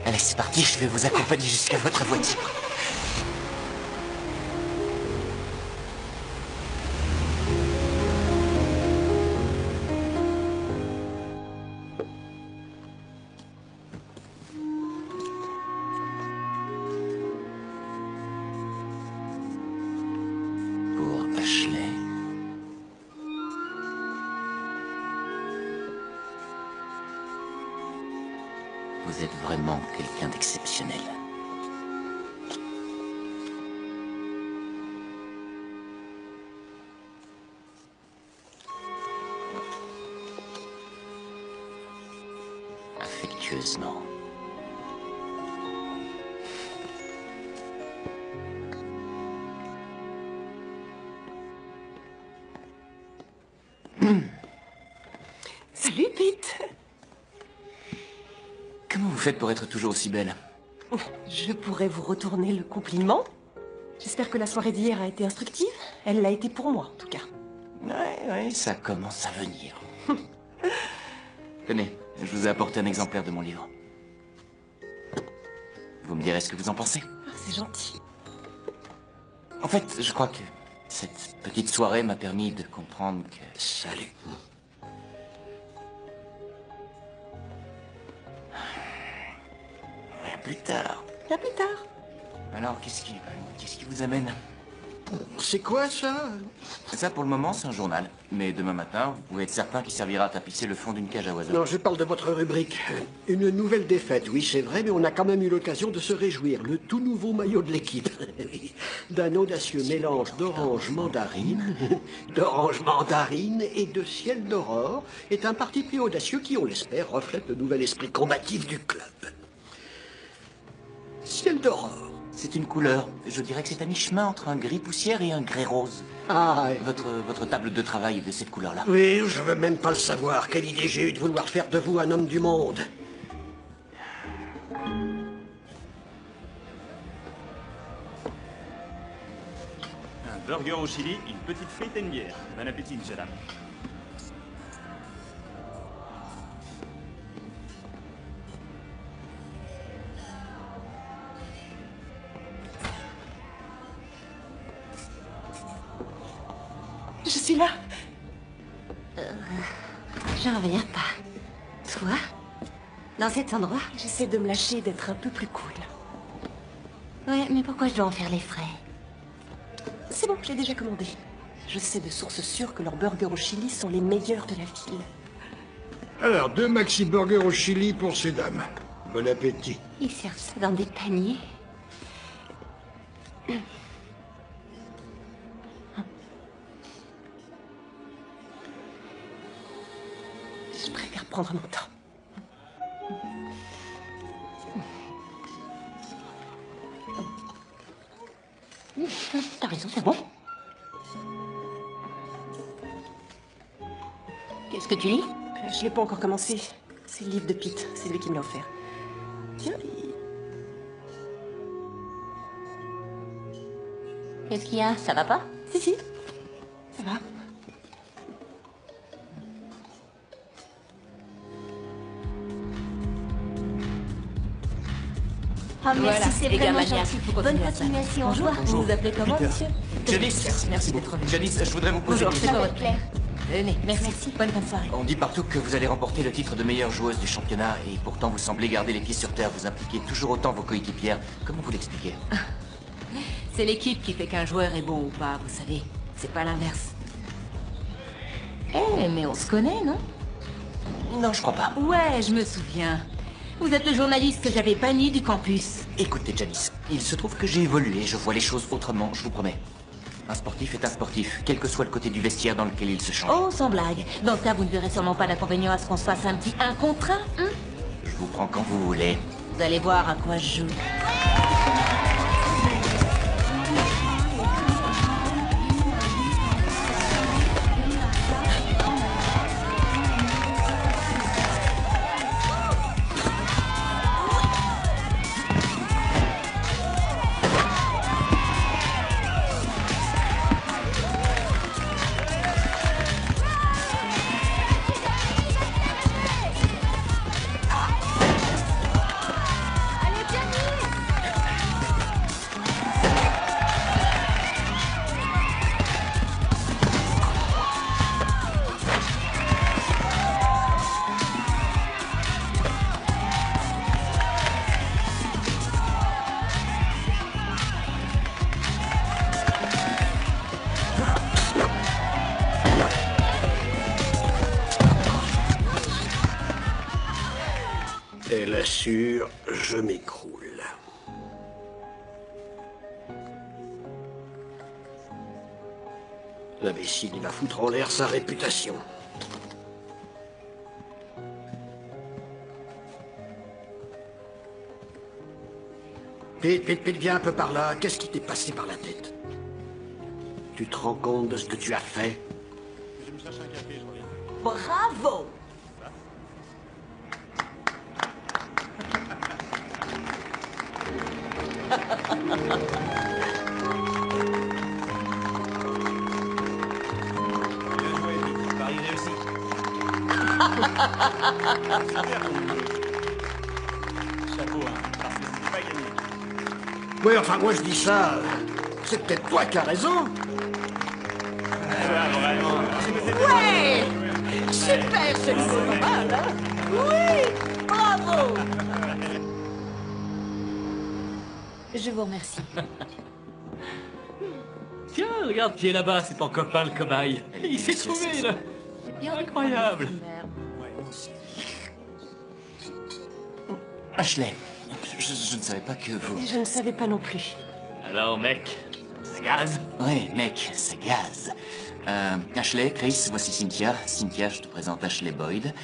Allez, c'est parti, je vais vous accompagner jusqu'à votre voiture. Vous êtes vraiment quelqu'un d'exceptionnel. Affectueusement. Salut, Pete. Comment vous faites pour être toujours aussi belle? Je pourrais vous retourner le compliment. J'espère que la soirée d'hier a été instructive. Elle l'a été pour moi, en tout cas. Ouais, ça commence à venir. Tenez, je vous ai apporté un exemplaire de mon livre. Vous me direz ce que vous en pensez. Ah, c'est gentil. En fait, je crois que cette petite soirée m'a permis de comprendre que... Salut. Plus tard. À plus tard. Alors, qu'est-ce qui vous amène? C'est quoi, ça? Ça, pour le moment, c'est un journal. Mais demain matin, vous pouvez être certain qu'il servira à tapisser le fond d'une cage à oiseaux. Non, je parle de votre rubrique. Une nouvelle défaite, oui, c'est vrai, mais on a quand même eu l'occasion de se réjouir. Le tout nouveau maillot de l'équipe. D'un audacieux mélange d'orange mandarine, et de ciel d'aurore est un parti pris audacieux qui, on l'espère, reflète le nouvel esprit combatif du club. Ciel d'aurore. C'est une couleur. Je dirais que c'est à mi-chemin entre un gris poussière et un grès rose. Ah, Votre table de travail est de cette couleur-là. oui, je veux même pas le savoir. Quelle idée j'ai eue de vouloir faire de vous un homme du monde. Un burger au chili, une petite frite et une bière. Bon appétit, monsieur, dame. Je suis là. J'en reviens pas. Toi? Dans cet endroit? J'essaie de me lâcher, d'être un peu plus cool. Ouais, mais pourquoi je dois en faire les frais? C'est bon, j'ai déjà commandé. Je sais de sources sûres que leurs burgers au chili sont les meilleurs de la ville. Alors, 2 maxi burgers au chili pour ces dames. Bon appétit. Ils servent ça dans des paniers. Je préfère prendre mon temps. T'as raison, c'est bon. Qu'est-ce que tu lis? Je l'ai pas encore commencé. C'est le livre de Pete, c'est lui qui me l'a offert. Tiens, Qu'est-ce qu'il y a? Ça va pas? si, ça va. Ah, merci, Voilà. c'est Et bien, vraiment Mania, gentil. faut Bonne continuer à ça. continuation. Bonjour, Au revoir. vous vous appelez comment, Peter. monsieur? Janice, Merci d'être venu. Janice, je voudrais vous poser Bonjour, une c'est question. quoi votre Claire? Venez, merci. Bonne soirée. On dit partout que vous allez remporter le titre de meilleure joueuse du championnat et pourtant vous semblez garder les pieds sur terre, vous impliquez toujours autant vos coéquipières. Comment vous l'expliquez? C'est l'équipe qui fait qu'un joueur est bon ou pas, vous savez. C'est pas l'inverse. Eh, mais on se connaît, non? Non, je crois pas. Ouais, je me souviens. Vous êtes le journaliste que j'avais banni du campus. Écoutez, Janice, il se trouve que j'ai évolué, je vois les choses autrement, je vous promets. Un sportif est un sportif, quel que soit le côté du vestiaire dans lequel il se change. Oh, sans blague. Dans ce cas, vous ne verrez sûrement pas d'inconvénient à ce qu'on se fasse un petit 1 contre 1, hein? Je vous prends quand vous voulez. Vous allez voir à quoi je joue. Allez, Janice! sûr, je m'écroule. L'imbécile, il va foutre en l'air sa réputation. Pete, viens un peu par là. Qu'est-ce qui t'est passé par la tête? Tu te rends compte de ce que tu as fait? Je vais me chercher un café, je reviens. Bravo! Bien joué, Pete. Paris réussi. Super ton boulot. Chapeau, hein, parce que c'est pas gagné. Oui, enfin, moi je dis ça. C'est peut-être toi qui as raison. Vraiment. Ouais! Super, c'est pas mal, hein? Oui! Bravo! Je vous remercie. Tiens, regarde qui est là-bas, c'est ton copain le cobaye. Il s'est trouvé, là. Incroyable. Ashley, je ne savais pas que vous... Et je ne savais pas non plus. Alors, mec, ça gaz? Ouais, mec, c'est gaz. Ashley, Chris, voici Cynthia. Cynthia, je te présente Ashley Boyd.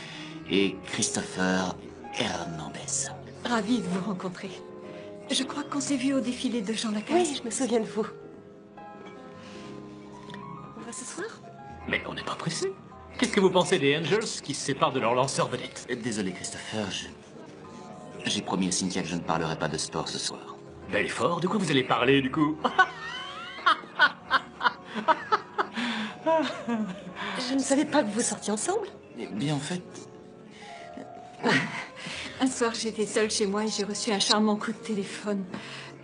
Et Christopher Hernandez. Ravie de vous rencontrer. Je crois qu'on s'est vu au défilé de Jean Lacasse. Oui, je me souviens de vous. On va s'asseoir? Mais on n'est pas pressé. Qu'est-ce que vous pensez des Angels qui se séparent de leur lanceur vedette? Désolé, Christopher, j'ai promis à Cynthia que je ne parlerai pas de sport ce soir. Bel effort, de quoi vous allez parler, du coup? Je ne savais pas que vous sortiez ensemble. Eh bien, en fait... Un soir, j'étais seule chez moi et j'ai reçu un charmant coup de téléphone.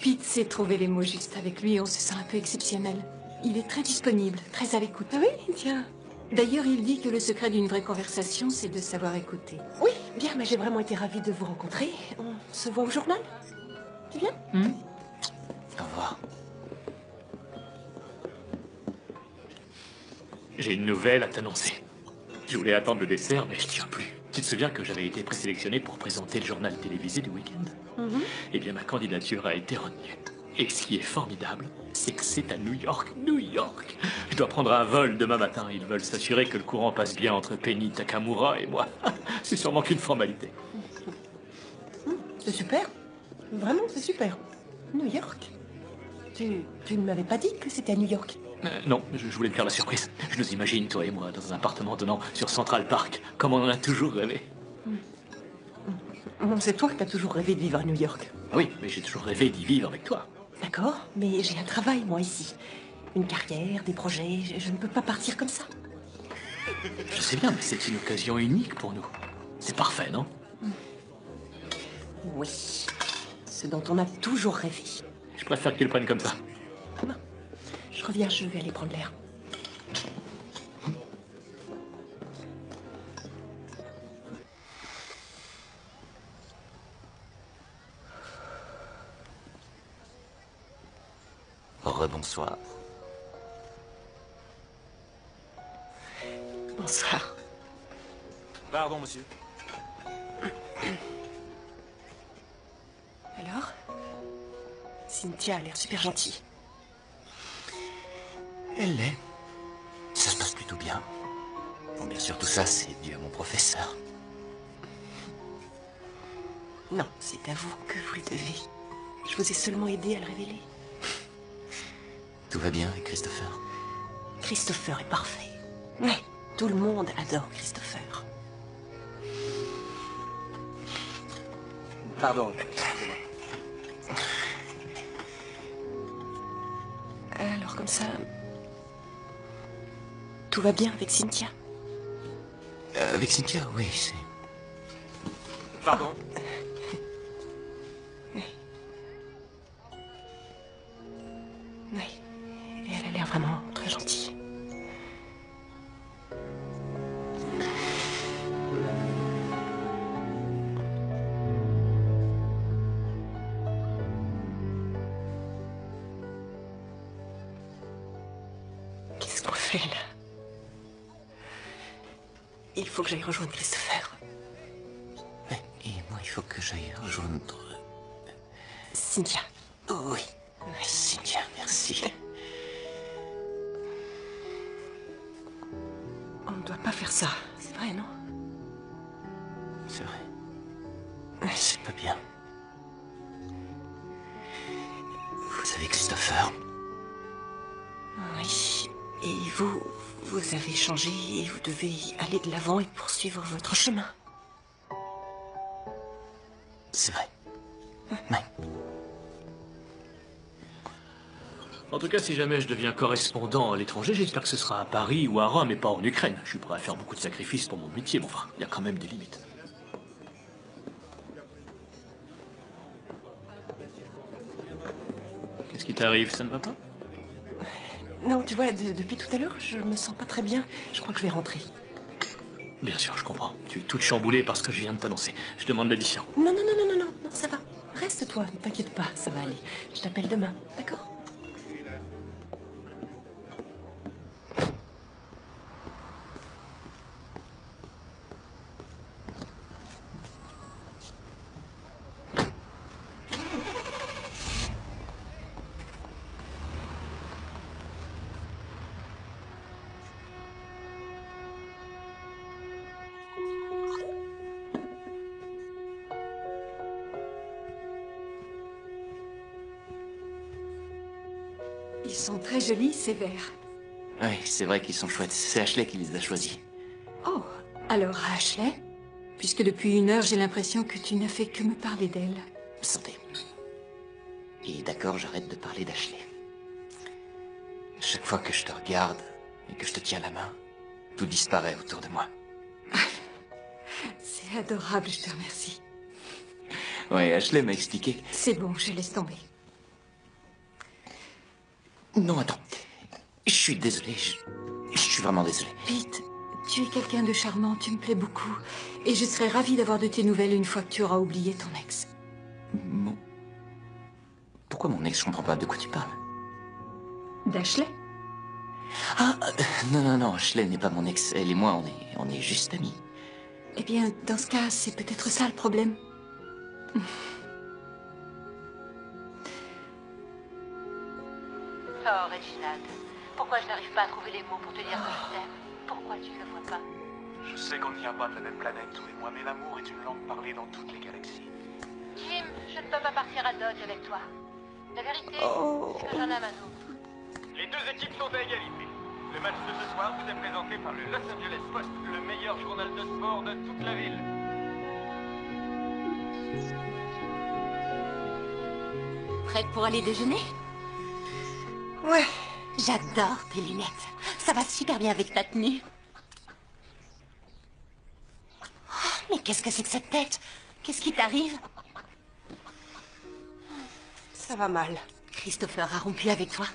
Pete sait trouver les mots justes. Avec lui, on se sent un peu exceptionnel. Il est très disponible, très à l'écoute. Ah oui, tiens. D'ailleurs, il dit que le secret d'une vraie conversation, c'est de savoir écouter. Oui, bien, mais j'ai vraiment été ravie de vous rencontrer. On se voit au journal? Tu viens? Au revoir. J'ai une nouvelle à t'annoncer. Je voulais attendre le dessert, mais je tiens plus. Tu te souviens que j'avais été présélectionné pour présenter le journal télévisé du week-end? Eh bien, ma candidature a été retenue. Et ce qui est formidable, c'est que c'est à New York. New York! Je dois prendre un vol demain matin. Ils veulent s'assurer que le courant passe bien entre Penny Takamura et moi. C'est sûrement qu'une formalité. C'est super. Vraiment, c'est super. New York. Tu ne m'avais pas dit que c'était à New York. Non, je voulais te faire la surprise. Je nous imagine, toi et moi, dans un appartement donnant sur Central Park, comme on en a toujours rêvé. Bon, c'est toi qui as toujours rêvé de vivre à New York. Oui, mais j'ai toujours rêvé d'y vivre avec toi. D'accord, mais j'ai un travail, moi, ici. Une carrière, des projets, je ne peux pas partir comme ça. Je sais bien, mais c'est une occasion unique pour nous. C'est parfait, non? Oui, ce dont on a toujours rêvé. Je préfère que tu le prennes comme ça. Non, je reviens, je vais aller prendre l'air. Rebonsoir. Bonsoir. Pardon, monsieur. Alors? Cynthia a l'air super gentille. Elle l'est. Ça se passe plutôt bien. Bon, bien sûr, tout ça, c'est dû à mon professeur. Non, c'est à vous que vous le devez. Je vous ai seulement aidé à le révéler. Tout va bien avec Christopher? Christopher est parfait. Ouais, tout le monde adore Christopher. Pardon. Alors comme ça... Tout va bien avec Cynthia? Avec Cynthia, oui, c'est... Pardon. Oui. Et elle a l'air vraiment très gentille. Qu'est-ce qu'on fait là? Il faut que j'aille rejoindre Christopher. Ouais, et moi, il faut que j'aille rejoindre... Cynthia. Oui. Cynthia, merci. On ne doit pas faire ça. C'est vrai, non? C'est vrai. C'est pas bien. Vous savez, Christopher... Oui. Et vous avez changé et vous devez aller de l'avant et poursuivre votre chemin. C'est vrai. Oui. En tout cas, si jamais je deviens correspondant à l'étranger, j'espère que ce sera à Paris ou à Rome et pas en Ukraine. Je suis prêt à faire beaucoup de sacrifices pour mon métier, mais enfin, il y a quand même des limites. Qu'est-ce qui t'arrive? Ça ne va pas? Non, tu vois, depuis tout à l'heure, je me sens pas très bien. Je crois que je vais rentrer. Bien sûr, je comprends. Tu es toute chamboulée par ce que je viens de t'annoncer. Je demande l'addition. Non, ça va. Reste-toi, ne t'inquiète pas, ça va aller. Je t'appelle demain, d'accord? Ils sont très jolis, ces verres. Oui, c'est vrai qu'ils sont chouettes. C'est Ashley qui les a choisis. Oh, alors Ashley, puisque depuis 1 heure, j'ai l'impression que tu n'as fait que me parler d'elle. Santé. Et d'accord, j'arrête de parler d'Ashley. Chaque fois que je te regarde et que je te tiens la main, tout disparaît autour de moi. C'est adorable, je te remercie. Oui, Ashley m'a expliqué. C'est bon, je laisse tomber. Non, attends. Je suis désolé. Je suis vraiment désolé. Pete, tu es quelqu'un de charmant, tu me plais beaucoup. Et je serais ravie d'avoir de tes nouvelles une fois que tu auras oublié ton ex. Pourquoi mon ex? Je comprends pas de quoi tu parles. D'Ashley? Ah, non, Ashley n'est pas mon ex. Elle et moi, on est juste amis. Eh bien, dans ce cas, c'est peut-être ça le problème. Oh, Reginald, pourquoi je n'arrive pas à trouver les mots pour te dire que je t'aime? Pourquoi tu ne le vois pas? Je sais qu'on ne vient pas de la même planète, tous et moi, mais l'amour est une langue parlée dans toutes les galaxies. Jim, je ne peux pas partir à Dodge avec toi. La vérité, c'est que j'en ai un autre. Les deux équipes sont à égalité. Le match de ce soir vous est présenté par le Los Angeles Post, le meilleur journal de sport de toute la ville. Prête pour aller déjeuner? Ouais. J'adore tes lunettes. Ça va super bien avec ta tenue. Oh, mais qu'est-ce que c'est que cette tête? Qu'est-ce qui t'arrive? Ça va mal. Christopher a rompu avec toi.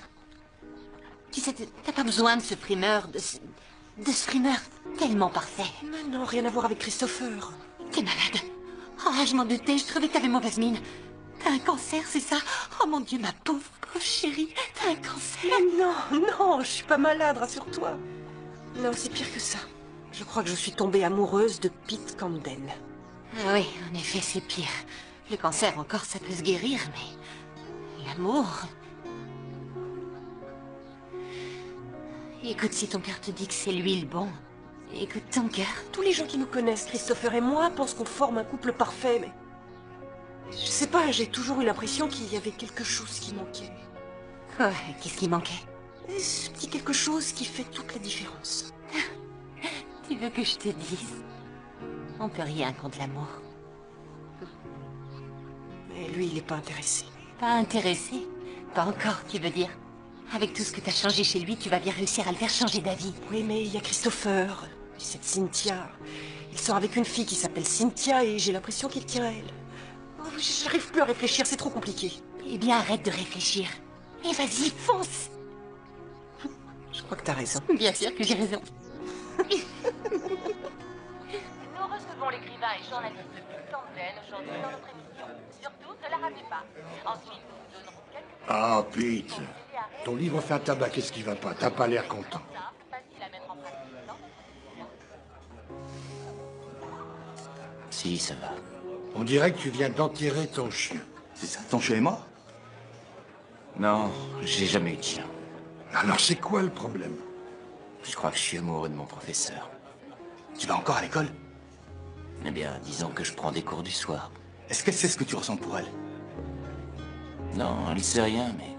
Tu sais, t'as pas besoin de ce primeur, de ce primeur tellement parfait. Mais non, rien à voir avec Christopher. T'es malade. Oh, je m'en doutais, je trouvais que t'avais mauvaise mine. T'as un cancer, c'est ça? Oh mon Dieu, ma pauvre chérie, t'as un cancer. Mais non, je suis pas malade, rassure-toi. Non, c'est pire que ça. Je crois que je suis tombée amoureuse de Pete Camden. Ah oui, en effet, c'est pire. Le cancer, encore, ça peut se guérir, mais... l'amour... Écoute, si ton cœur te dit que c'est lui le bon, écoute ton cœur. Tous les gens qui nous connaissent, Christopher et moi, pensent qu'on forme un couple parfait, mais... Je sais pas, j'ai toujours eu l'impression qu'il y avait quelque chose qui manquait. Quoi? Qu'est-ce qui manquait? Ce petit quelque chose qui fait toute la différence. Tu veux que je te dise? On peut rien contre l'amour. Mais lui, il est pas intéressé. Pas intéressé? Pas encore, tu veux dire? Avec tout ce que t'as changé chez lui, tu vas bien réussir à le faire changer d'avis. Oui, mais il y a Christopher, et cette Cynthia. Il sort avec une fille qui s'appelle Cynthia et j'ai l'impression qu'il tient à elle. Oh, j'arrive plus à réfléchir, c'est trop compliqué. Eh bien, arrête de réfléchir. Et vas-y, fonce! Je crois que t'as raison. Bien sûr que j'ai raison. Nous recevons l'écrivain et journaliste Pete Camden aujourd'hui dans notre émission. Surtout, ne la ratez pas. Ensuite, nous vous donnerons quelques... Ah, Pete. Ton livre fait un tabac, qu'est-ce qui va pas? T'as pas l'air content. Facile à mettre en pratique. Si, ça va. On dirait que tu viens d'enterrer ton chien. C'est ça, ton chien est mort? Non, j'ai jamais eu de chien. Alors c'est quoi le problème? Je crois que je suis amoureux de mon professeur. Tu vas encore à l'école? Eh bien, disons que je prends des cours du soir. Est-ce qu'elle sait ce que tu ressens pour elle? Non, elle sait rien, mais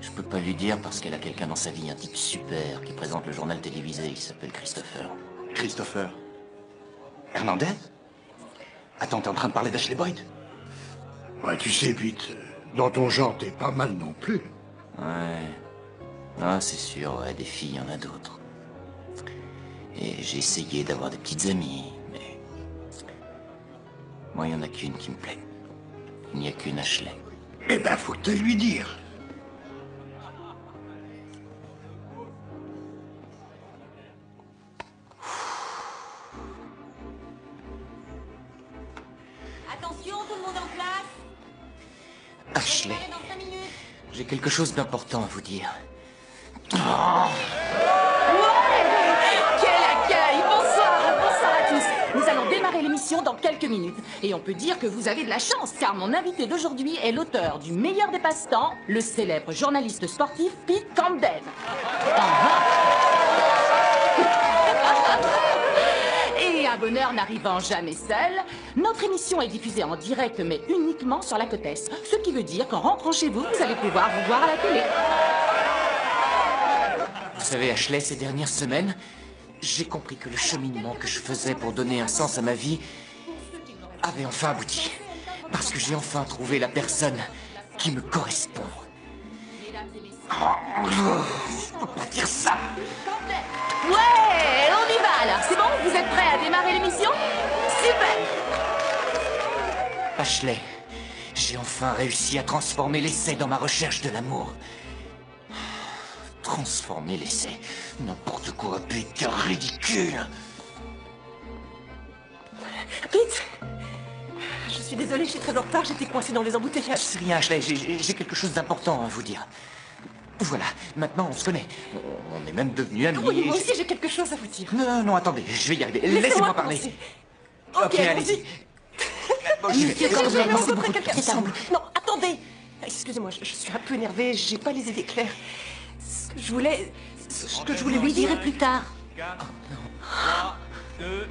je peux pas lui dire parce qu'elle a quelqu'un dans sa vie, un type super, qui présente le journal télévisé, il s'appelle Christopher. Christopher? Hernandez? Attends, t'es en train de parler d'Ashley Boyd? Ouais, tu sais, Pete, dans ton genre, t'es pas mal non plus. Ouais. Ah, c'est sûr, ouais, des filles, il y en a d'autres. Et j'ai essayé d'avoir des petites amies, mais... Moi, il y en a qu'une qui me plaît. Il n'y a qu'une Ashley. Eh ben, faut que t'ailles lui dire. Attention, tout le monde en place. Ashley, j'ai quelque chose d'important à vous dire. Ouais! Quel accueil! Bonsoir! Bonsoir à tous! Nous allons démarrer l'émission dans quelques minutes. Et on peut dire que vous avez de la chance, car mon invité d'aujourd'hui est l'auteur du meilleur des passe-temps, le célèbre journaliste sportif Pete Camden. Et un bonheur n'arrivant jamais seul, notre émission est diffusée en direct, mais uniquement sur la côte Est. Ce qui veut dire qu'en rentrant chez vous, vous allez pouvoir vous voir à la télé. Vous savez, Ashley, ces dernières semaines, j'ai compris que le cheminement que je faisais pour donner un sens à ma vie avait enfin abouti. Parce que j'ai enfin trouvé la personne qui me correspond. Je peux pas dire ça. Ouais, on y va alors. C'est bon? Vous êtes prêts à démarrer l'émission? Super! Ashley, j'ai enfin réussi à transformer l'essai dans ma recherche de l'amour. Transformer l'essai. N'importe quoi, Pete, ridicule. Pete, je suis désolée, je suis très en retard, j'étais coincée dans les embouteillages. C'est rien, Ashley, j'ai quelque chose d'important à vous dire. Voilà, maintenant on se connaît. On est même devenus amis. Oui, moi aussi j'ai quelque chose à vous dire. Non, non, attendez, je vais y arriver. Laissez-moi Laissez-moi parler. commencer. Ok, allez-y. Monsieur Camden, Je voudrais quelqu'un ensemble. Non, attendez. Excusez-moi, je suis un peu énervée, j'ai pas les idées claires. Ce que je voulais lui dirai plus tard. 4, 3, 2...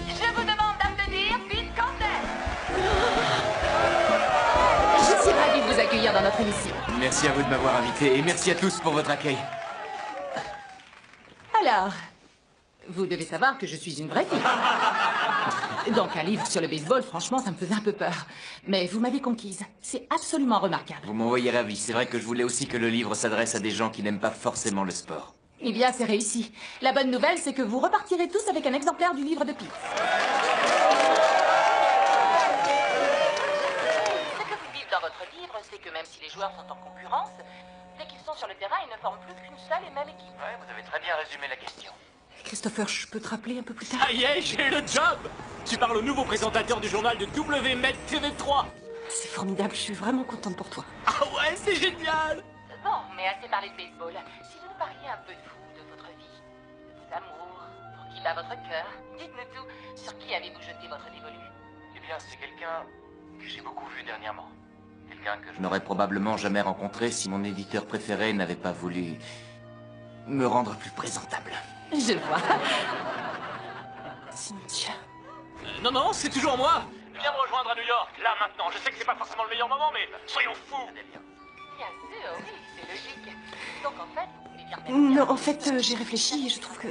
Je vous demande d'applaudir Pete Camden. Je suis ravie de vous accueillir dans notre émission. Merci à vous de m'avoir invité et merci à tous pour votre accueil. Alors, vous devez savoir que je suis une vraie fille. Donc un livre sur le baseball, franchement, ça me faisait un peu peur. Mais vous m'avez conquise. C'est absolument remarquable. Vous m'envoyez ravi. C'est vrai que je voulais aussi que le livre s'adresse à des gens qui n'aiment pas forcément le sport. Eh bien, c'est réussi. La bonne nouvelle, c'est que vous repartirez tous avec un exemplaire du livre de Pete. Ce que vous dites dans votre livre, c'est que même si les joueurs sont en concurrence, dès qu'ils sont sur le terrain, ils ne forment plus qu'une seule et même équipe. Ouais, vous avez très bien résumé la question. Christopher, je peux te rappeler un peu plus tard? Ça y est, j'ai le job! Tu parles au nouveau présentateur du journal de WMED TV3. C'est formidable, je suis vraiment contente pour toi. Ah ouais, c'est génial! Bon, mais assez parlé de baseball. Si vous nous parliez un peu de vous, de votre vie, de vos amours, pour qui bat votre cœur, dites-nous tout. Sur qui avez-vous jeté votre dévolu? Eh bien, c'est quelqu'un que j'ai beaucoup vu dernièrement. Quelqu'un que je n'aurais probablement jamais rencontré si mon éditeur préféré n'avait pas voulu me rendre plus présentable. Je vois. Cynthia. Non, non, c'est toujours moi! Viens me rejoindre à New York, là maintenant. Je sais que c'est pas forcément le meilleur moment, mais soyons fous! Bien sûr, oui, c'est logique. Donc en fait, vous voulez dire... Non, en fait, j'ai réfléchi et je trouve que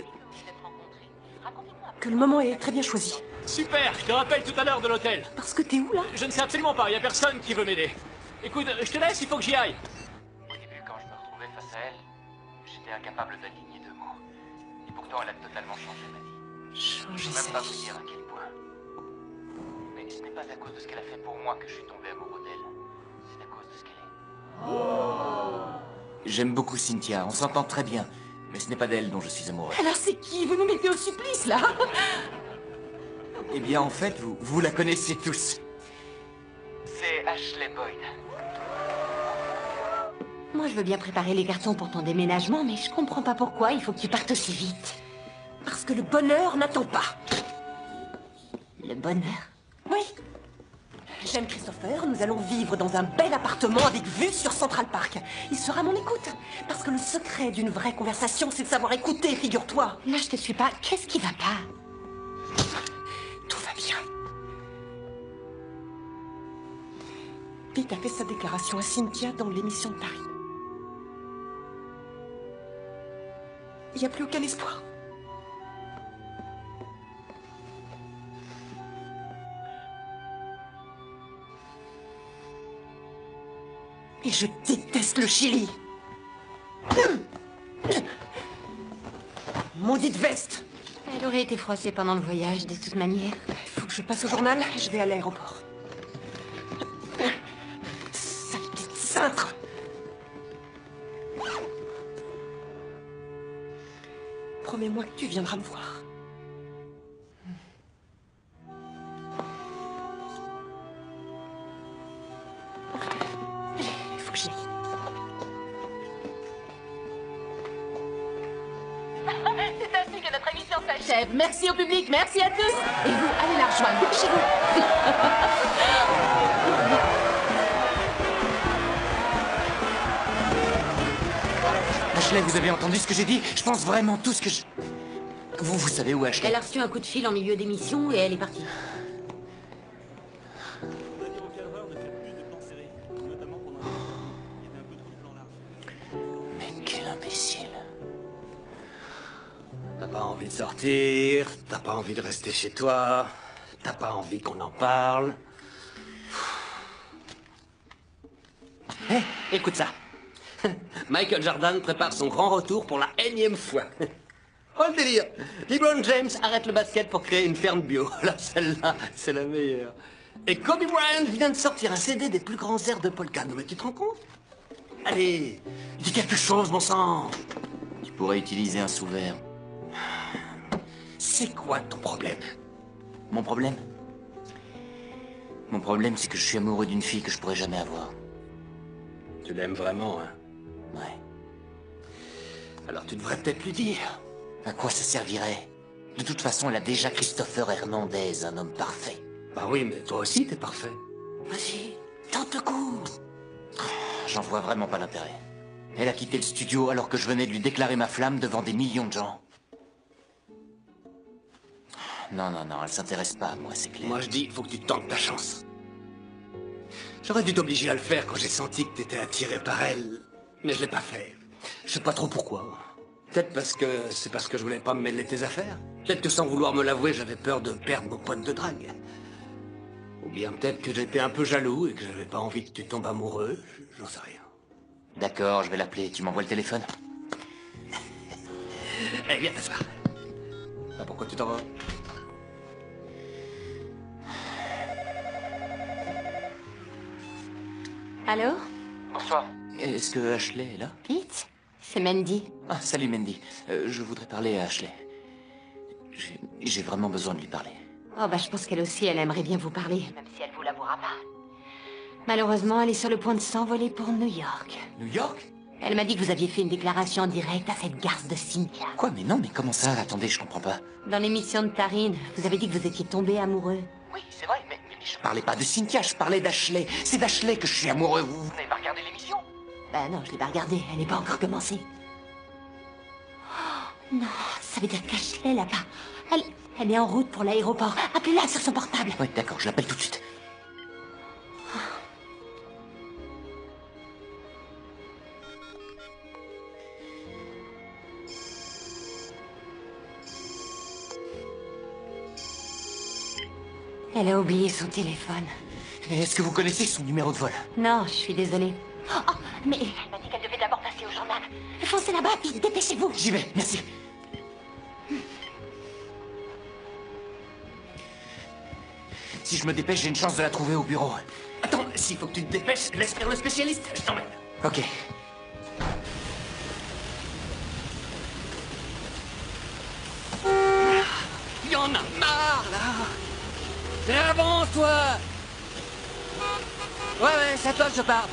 le moment est très bien choisi. Super, je te rappelle tout à l'heure de l'hôtel. Parce que t'es où, là? Je ne sais absolument pas, il y a personne qui veut m'aider. Écoute, je te laisse, il faut que j'y aille. Au début, quand je me retrouvais face à elle, j'étais incapable d'aligner deux mots. Et pourtant, elle a totalement changé ma vie. Je ne peux même pas vous dire à quel point. Mais ce n'est pas à cause de ce qu'elle a fait pour moi que je suis tombé amoureux d'elle. C'est à cause de ce qu'elle est. J'aime beaucoup Cynthia, on s'entend très bien. Mais ce n'est pas d'elle dont je suis amoureux. Alors c'est qui? Vous nous mettez au supplice, là? Eh bien, en fait, vous la connaissez tous. C'est Ashley Boyd. Moi, je veux bien préparer les cartons pour ton déménagement, mais je comprends pas pourquoi il faut que tu partes aussi vite. Parce que le bonheur n'attend pas. Le bonheur? Oui. J'aime Christopher, nous allons vivre dans un bel appartement avec vue sur Central Park. Il sera à mon écoute. Parce que le secret d'une vraie conversation, c'est de savoir écouter, figure-toi. Là, je te suis pas. Qu'est-ce qui va pas? Tout va bien. Pete a fait sa déclaration à Cynthia dans l'émission de Paris. Il n'y a plus aucun espoir. Et je déteste le Chili. Maudite veste. Elle aurait été froissée pendant le voyage, de toute manière. Il faut que je passe au journal, je vais à l'aéroport. Sale petite cintre. Promets-moi que tu viendras me voir. Il faut que j'y aille. C'est ainsi que notre émission s'achève. Merci au public, merci à tous. Et vous, allez la rejoindre, dépêchez-vous. Ashley, vous avez entendu ce que j'ai dit? Je pense vraiment tout ce que je... Vous savez où Ashley? Elle a reçu un coup de fil en milieu d'émission et elle est partie. Mais quel imbécile. T'as pas envie de sortir, t'as pas envie de rester chez toi, t'as pas envie qu'on en parle. Hé, écoute ça. Michael Jordan prépare son grand retour pour la énième fois. Oh le délire! LeBron James arrête le basket pour créer une ferme bio. Là, celle-là, c'est la meilleure. Et Kobe Bryant vient de sortir un CD des plus grands airs de polka. Non mais tu te rends compte? Allez, dis quelque chose, mon sang! Tu pourrais utiliser un sous-verre. C'est quoi ton problème? Mon problème? Mon problème, c'est que je suis amoureux d'une fille que je pourrais jamais avoir. Tu l'aimes vraiment, hein? Ouais. Alors tu devrais peut-être lui dire. À quoi ça servirait? De toute façon, elle a déjà Christopher Hernandez, un homme parfait. Bah oui, mais toi aussi, t'es parfait. Vas-y, tente le coup. J'en vois vraiment pas l'intérêt. Elle a quitté le studio alors que je venais de lui déclarer ma flamme devant des millions de gens. Non, non, non, elle s'intéresse pas à moi, c'est clair. Moi, je dis, faut que tu tentes ta chance. J'aurais dû t'obliger à le faire quand j'ai senti que t'étais attiré par elle. Mais je l'ai pas fait. Je sais pas trop pourquoi. Peut-être parce que c'est parce que je voulais pas me mêler de tes affaires. Peut-être que sans vouloir me l'avouer, j'avais peur de perdre mon pote de drague. Ou bien peut-être que j'étais un peu jaloux et que j'avais pas envie que tu tombes amoureux. J'en sais rien. D'accord, je vais l'appeler. Tu m'envoies le téléphone? Eh, viens t'asseoir. Ah, pourquoi tu t'en vas? Allô? Bonsoir. Est-ce que Ashley est là? Pete? C'est Mandy. Ah, salut Mandy. Je voudrais parler à Ashley. J'ai vraiment besoin de lui parler. Oh bah je pense qu'elle aussi, elle aimerait bien vous parler, même si elle vous l'avouera pas. Malheureusement, elle est sur le point de s'envoler pour New York. New York? Elle m'a dit que vous aviez fait une déclaration en direct à cette garce de Cynthia. Quoi? Mais non, mais comment ça? Attendez, je comprends pas. Dans l'émission de Taryn, vous avez dit que vous étiez tombé amoureux. Oui, c'est vrai, mais je parlais pas de Cynthia, je parlais d'Ashley. C'est d'Ashley que je suis amoureux. Vous n'avez pas regardé l'émission? Bah non, je l'ai pas regardée, elle n'est pas encore commencée. Oh, non, ça veut dire qu'Ashley là-bas, elle est en route pour l'aéroport. Appelez-la sur son portable. Oui, d'accord, je l'appelle tout de suite. Elle a oublié son téléphone. Est-ce que vous connaissez son numéro de vol? Non, je suis désolée. Oh, mais elle m'a dit qu'elle devait d'abord passer au journal. Foncez là-bas, vite, dépêchez-vous. J'y vais, merci. Si je me dépêche, j'ai une chance de la trouver au bureau. Attends, s'il faut que tu te dépêches, laisse faire le spécialiste, je t'emmène. Ok. Il y en a marre, là. Avance, toi. Ouais, c'est à toi que je parle.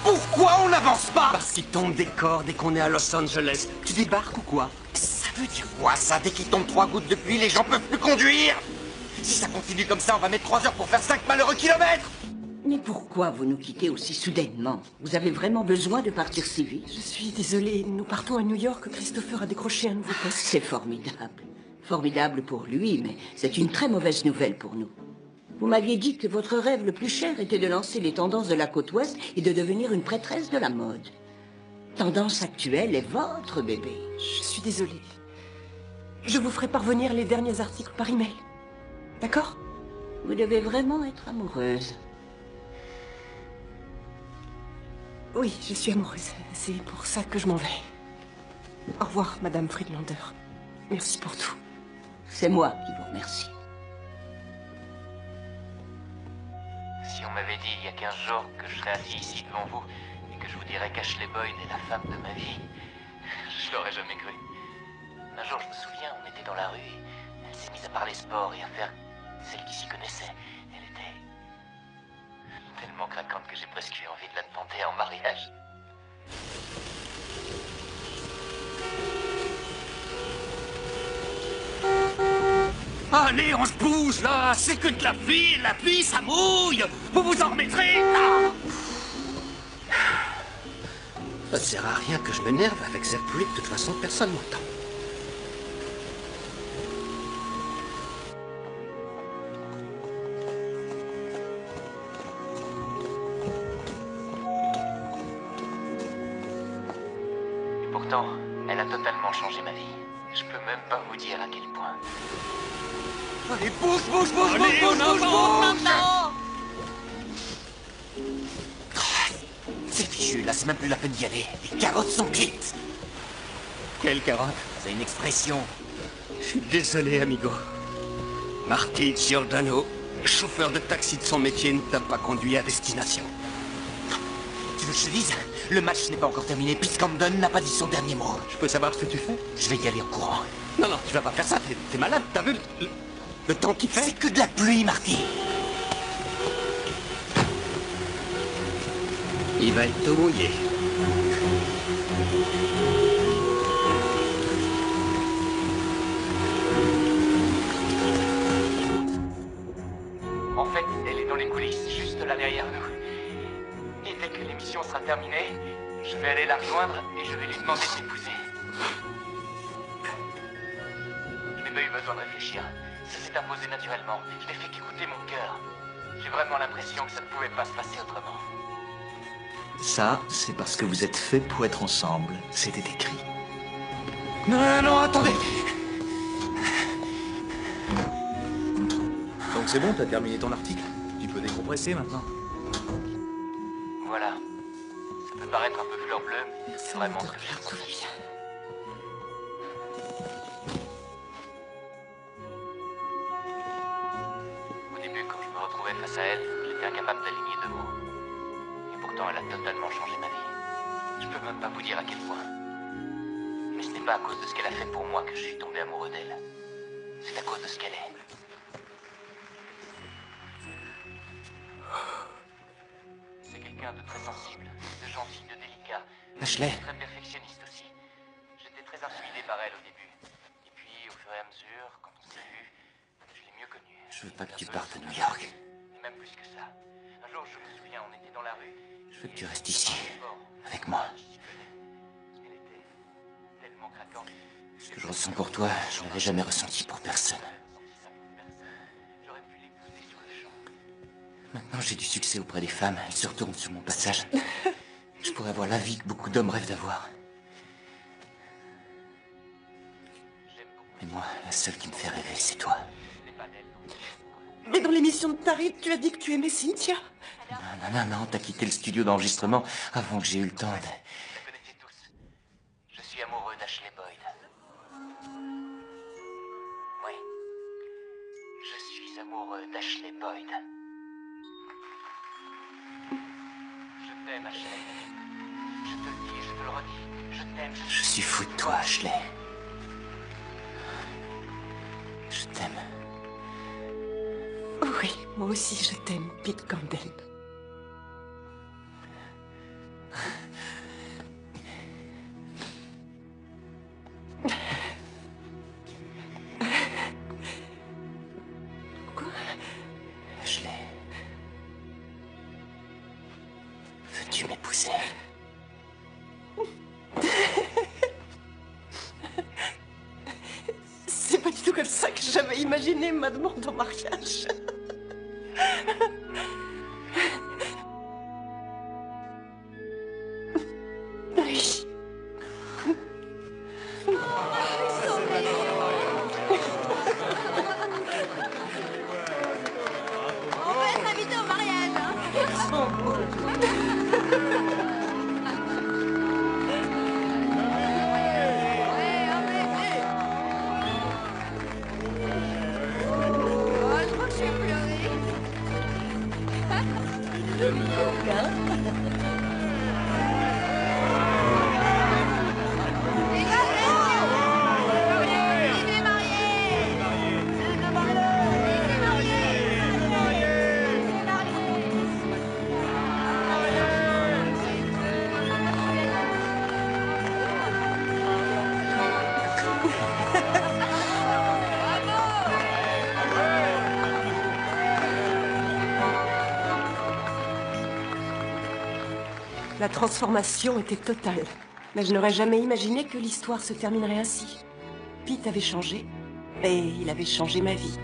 Pourquoi on n'avance pas? Parce qu'il tombe des corps dès qu'on est à Los Angeles. Tu débarques ou quoi? Ça veut dire quoi, ça? Dès qu'il tombe 3 gouttes de pluie, les gens peuvent plus conduire? Si ça continue comme ça, on va mettre 3 heures pour faire 5 malheureux kilomètres. Mais pourquoi vous nous quittez aussi soudainement? Vous avez vraiment besoin de partir si vite? Je suis désolée, nous partons à New York. Christopher a décroché un nouveau poste. C'est formidable. Formidable pour lui, mais c'est une très mauvaise nouvelle pour nous. Vous m'aviez dit que votre rêve le plus cher était de lancer les tendances de la côte ouest et de devenir une prêtresse de la mode. Tendance actuelle est votre bébé. Je suis désolée. Je vous ferai parvenir les derniers articles par email. D'accord? Vous devez vraiment être amoureuse. Oui, je suis amoureuse. C'est pour ça que je m'en vais. Au revoir, Madame Friedlander. Merci pour tout. C'est moi qui vous remercie. Si on m'avait dit il y a 15 jours que je serais assis ici devant vous et que je vous dirais qu'Ashley Boyd est la femme de ma vie, je l'aurais jamais cru. Un jour, je me souviens, on était dans la rue et elle s'est mise à parler sport et à faire celle qui s'y connaissait. Elle était tellement craquante que j'ai presque eu envie de la demander en mariage. Allez, on se bouge là. C'est que de la pluie, ça mouille. Vous vous en remettrez. Ah. Ça sert à rien que je m'énerve avec cette pluie. De toute façon, personne m'entend. Pourtant, elle a totalement changé ma vie. Je peux même pas vous dire à quel point. Allez, bouge, bouge, bouge, Allez, bouge, on bouge, avance bouge. maintenant. C'est fichu, là, c'est même plus la peine d'y aller. Les carottes sont cuites. Quelle carotte? C'est une expression. Je suis désolé, amigo. Marty Giordano, chauffeur de taxi de son métier, ne t'a pas conduit à destination. Tu veux que je te dise? Le match n'est pas encore terminé. Pete Camden n'a pas dit son dernier mot. Je peux savoir ce que tu fais? Je vais y aller en courant. Non, non, tu vas pas faire ça. T'es malade, t'as vu le temps qu'il fait? C'est que de la pluie, Marty. Il va être tout mouillé. En fait, elle est dans les coulisses, juste là derrière nous. Et dès que l'émission sera terminée, je vais aller la rejoindre et je vais lui demander de m'épouser. Je n'ai pas eu besoin de réfléchir. Ça s'est imposé naturellement. Je n'ai fait qu'écouter mon cœur. J'ai vraiment l'impression que ça ne pouvait pas se passer autrement. Ça, c'est parce que vous êtes faits pour être ensemble. C'était écrit. Non, non, non, attendez. Donc c'est bon, t'as terminé ton article. Tu peux décompresser maintenant. Voilà. Ça peut paraître un peu fleur bleue, mais c'est vraiment ce que j'ai ressenti. Au début, quand je me retrouvais face à elle, j'étais incapable d'aligner 2 mots. Et pourtant, elle a totalement changé ma vie. Je peux même pas vous dire à quel point. Mais ce n'est pas à cause de ce qu'elle a fait pour moi que je suis tombé amoureux d'elle. C'est à cause de ce qu'elle est. C'est quelqu'un de très sensible, de gentil, de délicat. Ashley. Très perfectionniste aussi. J'étais très intimidé par elle au début. Et puis, au fur et à mesure, quand on s'est vu, je l'ai mieux connue. Je veux pas que tu partes à New York. Et même plus que ça. Un jour, je me souviens, on était dans la rue. Je veux que tu restes ici, avec moi. Elle était tellement craquante. Ce que je ressens pour toi, je l'avais jamais ressenti pour personne. J'aurais pu l'épouser sur le champ. Maintenant, j'ai du succès auprès des femmes. Elles se retournent sur mon passage. Je pourrais avoir la vie que beaucoup d'hommes rêvent d'avoir. Mais moi, la seule qui me fait rêver, c'est toi. Mais dans l'émission de Paris, tu as dit que tu aimais Cynthia. Non, t'as quitté le studio d'enregistrement avant que j'ai eu le temps de... Vous connaissez tous. Je suis amoureux d'Ashley Boyd. Oui. Je suis amoureux d'Ashley Boyd. Je t'aime, Ashley. Je te le dis, je te le redis. Je t'aime. Je suis fou de toi, Ashley. Je t'aime. Oui, moi aussi je t'aime, Pete Camden. tu m'épouser? C'est pas du tout comme ça que j'avais imaginé ma demande en mariage. Oui. On va être invités au mariage, je crois que je vais pleurer. La transformation était totale. Mais je n'aurais jamais imaginé que l'histoire se terminerait ainsi. Pete avait changé, et il avait changé ma vie.